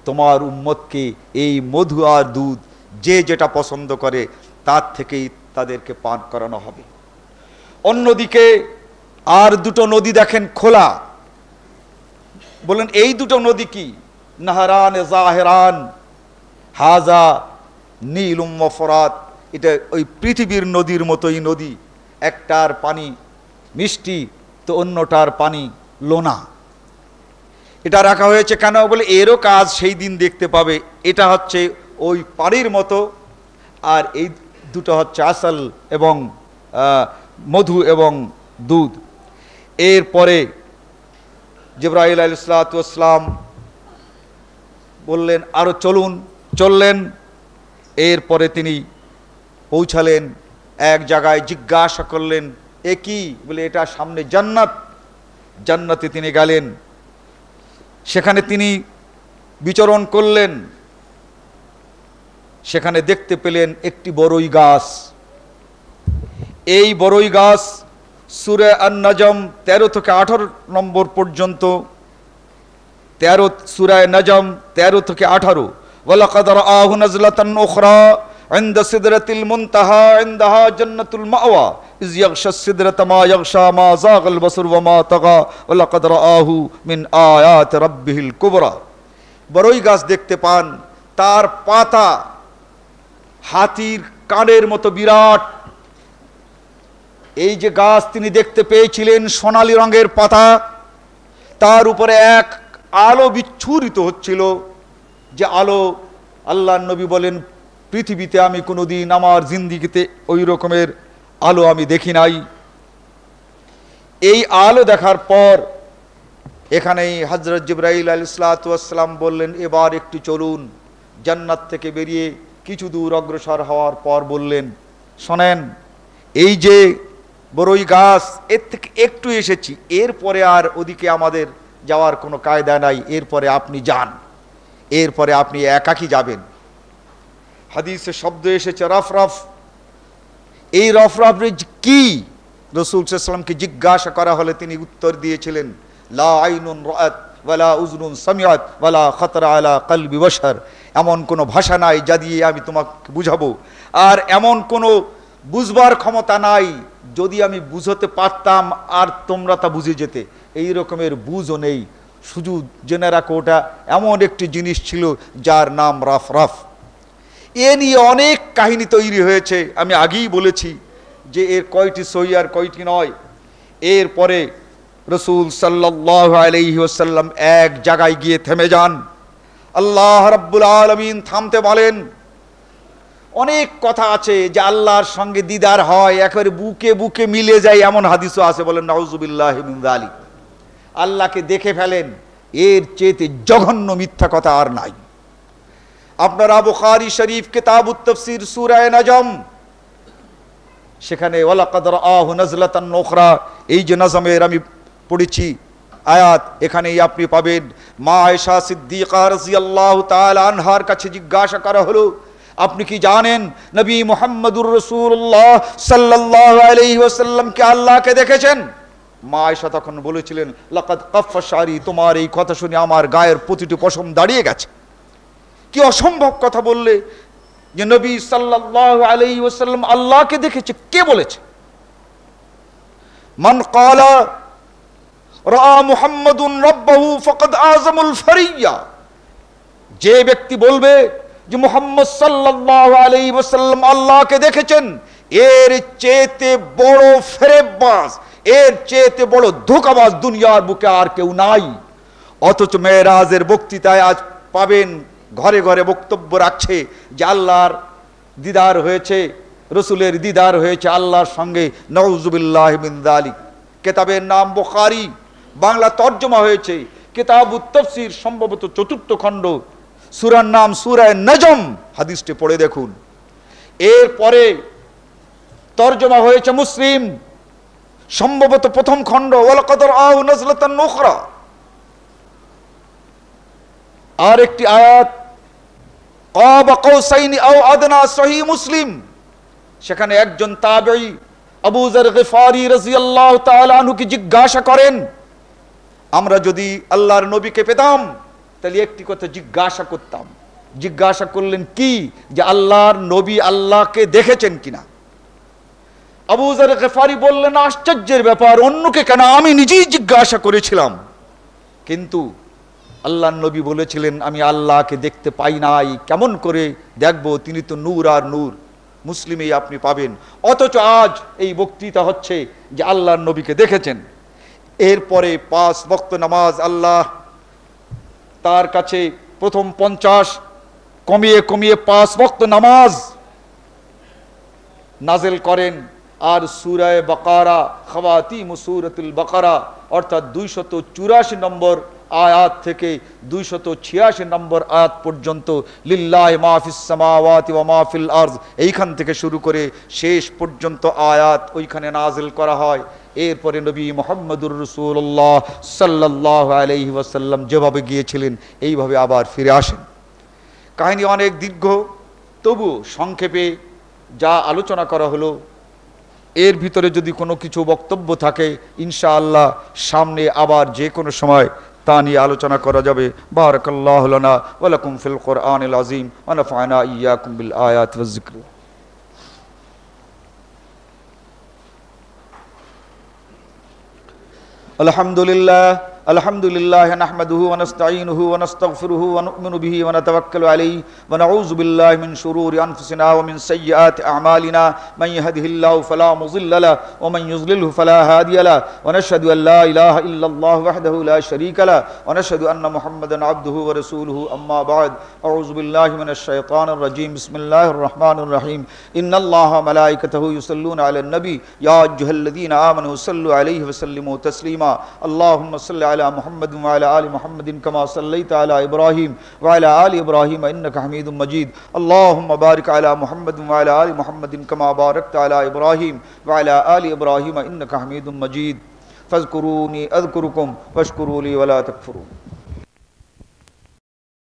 তোমার উম্মতকে এই মধু আর দুধ যে যেটা পছন্দ করে তার থেকেই তাদেরকে পান করানো হবে। অন্যদিকে আর দুটো নদী দেখেন খোলা। বলেন, এই দুটো নদী কি? নাহরান জাহেরান হাজা নীলুম ওয়া ফরাত। এটা ওই পৃথিবীর নদীর মতোই নদী। একটার পানি মিষ্টি তো অন্যটার পানি লোনা। এটা রাখা হয়েছে কেন? বলে, এরও কাজ সেই দিন দেখতে পাবে। এটা হচ্ছে ওই পানির মতো, আর এই দুটো হচ্ছে আসল এবং মধু এবং দুধ। এরপরে জিবরাইল আলাইহিস সালাম বললেন, আরো চলুন। চললেন। এরপরে তিনি পৌঁছালেন এক জায়গায়। জিজ্ঞাসা করলেন, এ কি? বলে, এটা সামনে জান্নাত। জান্নাতে তিনি গেলেন, সেখানে তিনি বিচরণ করলেন। সেখানে দেখতে পেলেন একটি বড়ই গাছ। এই বড়ই গাছ সূরা আন-নাজম 13 থেকে 18 নম্বর পর্যন্ত, 13 সূরা নাজম 13 থেকে 18। ওয়ালাকাদ রাআহু নাজলাতান উখরা ইনদা সিদরাতিল মুনতাহা ইনদাহা জান্নাতুল মাওয়া ইয ইয়াগশা সিদরাতা মা ইয়াগশা মা যাগাল বাসর ওয়া মা তাগা ওয়ালাকাদ রাআহু মিন আয়াতি রাব্বিহিল কুবরা। বড়ই গাছ দেখতে পান, তার পাতা হাতির কানের মতো বিরাট। এই যে গাছ তিনি দেখতে পেয়েছিলেন, সোনালী রঙের পাতা, তার উপরে এক আলো বিচ্ছুরিত হচ্ছিল, যে আলো আল্লাহর নবী বলেন, পৃথিবীতে আমি কোনোদিন আমার জিন্দিগিতে ওই রকমের আলো আমি দেখি নাই। এই আলো দেখার পর এখানেই হযরত জিবরাইল আলাইহিস সালাম বললেন, এবার একটু চলুন। জান্নাত থেকে বেরিয়ে কিছু দূর অগ্রসর হওয়ার পর বললেন, শোনেন, এই যে বড়ই গাছ, এর থেকে একটু এসেছি, এরপরে আর ওদিকে আমাদের যাওয়ার কোনো কায়দা নাই। এরপরে আপনি যান, এরপরে আপনি একাকী যাবেন। হাদিসে শব্দ এসেছে রফরফ। এই রফরফ কি? রাসূল সাল্লাল্লাহু আলাইহি ওয়াসাল্লামকে জিজ্ঞাসা করা হলে তিনি উত্তর দিয়েছিলেন, লা আইনুন রাআত ওয়ালা উযনুন সামিআত ওয়ালা খাতারা আলা কলবি বাশার। এমন কোনো ভাষা নাই যা দিয়ে আমি তোমাকে বুঝাবো, আর এমন কোনো বুঝবার ক্ষমতা নাই যদি আমি বুঝতে পারতাম আর তোমরা তা বুঝে যেতে। এই রকমের বুঝও নেই। শুধু জেনে রাখো, ওটা এমন একটি জিনিস ছিল যার নাম রফরফ। এ নিয়ে অনেক কাহিনী তৈরি হয়েছে। আমি আগেই বলেছি যে এর কয়টি সহি আর কয়টি নয়। এরপরে রাসূল সাল্লাল্লাহু আলাইহি ওয়াসাল্লাম এক জায়গায় গিয়ে থেমে যান। আল্লাহ রাব্বুল আলামিন থামতে বলেন, অনেক কথা আছে যে আল্লাহর সঙ্গে দিদার হয়, একেবারে বুকে বুকে মিলে যায়, এমন হাদিসও আছে। বলেন নাউজুবিল্লাহি মিন যালিক। আল্লাহকে দেখে ফেলেন, এর চেয়ে জঘন্য মিথ্যা কথা আর নাই। আপনারা বুখারী শরীফ কিতাবুত তাফসীর সূরা নজম, সেখানে ওয়ালাকাদ রাআহু নাজলাতান উখরা, এই যে নজমের আমি পড়েছি আয়াত, এখানেই আপনি পাবেন। মা আয়েশা সিদ্দিকা রাদিয়াল্লাহু তাআলা আনহার কাছে জিজ্ঞাসা করা হলো, আপনি কি জানেন নবী মুহাম্মদুর রাসূলুল্লাহ সাল্লাল্লাহু আলাইহি ওয়াসাল্লাম কে আল্লাহকে দেখেছেন? মা আয়েশা তখন বলেছিলেন, লাকাদ কাফফা শারি, তোমার এই কথা শুনে আমার গায়ের প্রতিটি পশম দাঁড়িয়ে গেছে। কি অসম্ভব কথা বললে যে নবী সাল্লাল্লাহু আলাইহি ওয়াসাল্লাম আল্লাহকে দেখেছে, কে বলেছে? মান ক্বালা রাআ মুহাম্মাদুন রাব্বাহু ফাকাদ আযামুল ফারিয়া, যে ব্যক্তি বলবে যে মুহাম্মদ সাল্লাল্লাহু আলাইহি ওয়াসাল্লাম আল্লাহকে দেখেছেন, এর চেয়েতে বড় ফেরেববাজ, এর চেয়েতে বড় ধোঁকাবাজ দুনিয়ার বুকে আর কেউ নাই। অথচ মেরাজের বক্তৃতায় আজ পাবেন ঘরে ঘরে বক্তব্য রাখছে যে আল্লাহর দিদার হয়েছে, রসুলের দিদার হয়েছে আল্লাহর সঙ্গে। নাউজুবিল্লাহি মিন যালিক। কিতাবের নাম বুখারী, বাংলা তর্জমা হয়েছে কিতাবুত তাফসীর, সম্ভবত 4th খণ্ড, সূরার নাম সূরা নজম, হাদিসটি পড়ে দেখুন। এরপরে তর্জমা হয়েছে মুসলিম, সম্ভবত 1ম খণ্ড, ওয়ালাকাদ রাআহু নাজলাতান উখরা। আর একটি আয়াত কাবা কাউসাইনি আও আদনা, সহিহ মুসলিম, সেখানে একজন তাবেঈ আবু যর গিফারি রাদিয়াল্লাহু তাআলা আনহুকে জিজ্ঞাসা করেন, আমরা যদি আল্লাহর নবীকে পেতাম তাহলে একটি কথা জিজ্ঞাসা করতাম। জিজ্ঞাসা করলেন কি? যে আল্লাহর নবী আল্লাহকে দেখেছেন কিনা। আবু যর গিফারি বললেন, আশ্চর্যের ব্যাপার, অন্যকে কেন, আমি নিজেই জিজ্ঞাসা করেছিলাম, কিন্তু আল্লাহর নবী বলেছিলেন আমি আল্লাহকে দেখতে পাই নাই, কেমন করে দেখব, তিনি তো নূর আর নূর। মুসলিমেই আপনি পাবেন। অথচ আজ এই বক্তৃতা হচ্ছে যে আল্লাহর নবীকে দেখেছেন। এরপরে 5 ওয়াক্ত নামাজ আল্লাহ তার কাছে প্রথম 50 কমিয়ে কমিয়ে 5 ওয়াক্ত নামাজ নাজেল করেন। আর সূরা বাকারা, খাওয়াতিম সূরাতুল বাকারা, অর্থাৎ 284 নম্বর আয়াত থেকে 286 নম্বর আয়াত পর্যন্ত, লিল্লাহি মা ফিস সামাওয়াতি ওয়া মা ফিল আরজ, এইখান থেকে শুরু করে শেষ পর্যন্ত আয়াত ওইখানে নাজিল করা হয়। এরপরে নবী মুহাম্মদুর রাসূলুল্লাহ সাল্লাল্লাহু আলাইহি ওয়াসাল্লাম যেভাবে গিয়েছিলেন এইভাবে আবার ফিরে আসেন। কাহিনী অনেক দীর্ঘ, তবু সংক্ষেপে যা আলোচনা করা হলো, এর ভিতরে যদি কোনো কিছু বক্তব্য থাকে ইনশাআল্লাহ সামনে আবার যে কোনো সময় তা নিয়ে আলোচনা করা যাবে। বারাকাল্লাহু লানা ওয়া লাকুম ফিল কোরআনিল আযীম ওয়া নাফা'না ইয়্যাকুম বিল আয়াতি ওয়াজ যিকর। আলহামদুলিল্লাহ আলহামদুলিল্লাহ নাহমাদুহু ওয়া নাস্তাঈনুহু ওয়া নাস্তাগফিরুহু ওয়া নু'মিনু বিহি ওয়া নাতাওয়াক্কালু আলাইহি ওয়া নাউযু বিল্লাহি মিন শুরুরি আনফুসিনা ওয়া মিন সাইয়্যাতি আ'মালিনা মান ইয়াহদিহিল্লাহু ফালা মুযিল্লা লাহু ওয়া মান ইউযলিলহু ফালা হাদিয়া লাহু ওয়া নাশহাদু আন লা ইলাহা ইল্লাল্লাহু ওয়াহদাহু লা শারীকা লাহু ওয়া নাশহাদু আন্না মুহাম্মাদান আবদুহু ওয়া রাসূলুহু আম্মা বা'দ। আউযু বিল্লাহি মিনাশ শাইতানির রাজীম। বিসমিল্লাহির রাহমানির রাহিম। ইন্নাল্লাহা ওয়া মালাইকাতাহু ইউসাল্লুনা আলান নবী ইয়া আইয়ুহাল্লাযীনা আমানু সাল্লু আলাইহি ওয়া সাল্লিমু তাসলিমা। আল্লাহুম্মা সাল্লি على محمد وعلى آل محمد كما صليت على إبراهيم وعلى آل إبراهيم إنك حميد مجيد. اللهم بارك على محمد وعلى آل محمد كما باركت على إبراهيم وعلى آل إبراهيم إنك حميد مجيد. فاذكروني أذكركم واشكروا لي ولا تكفرون.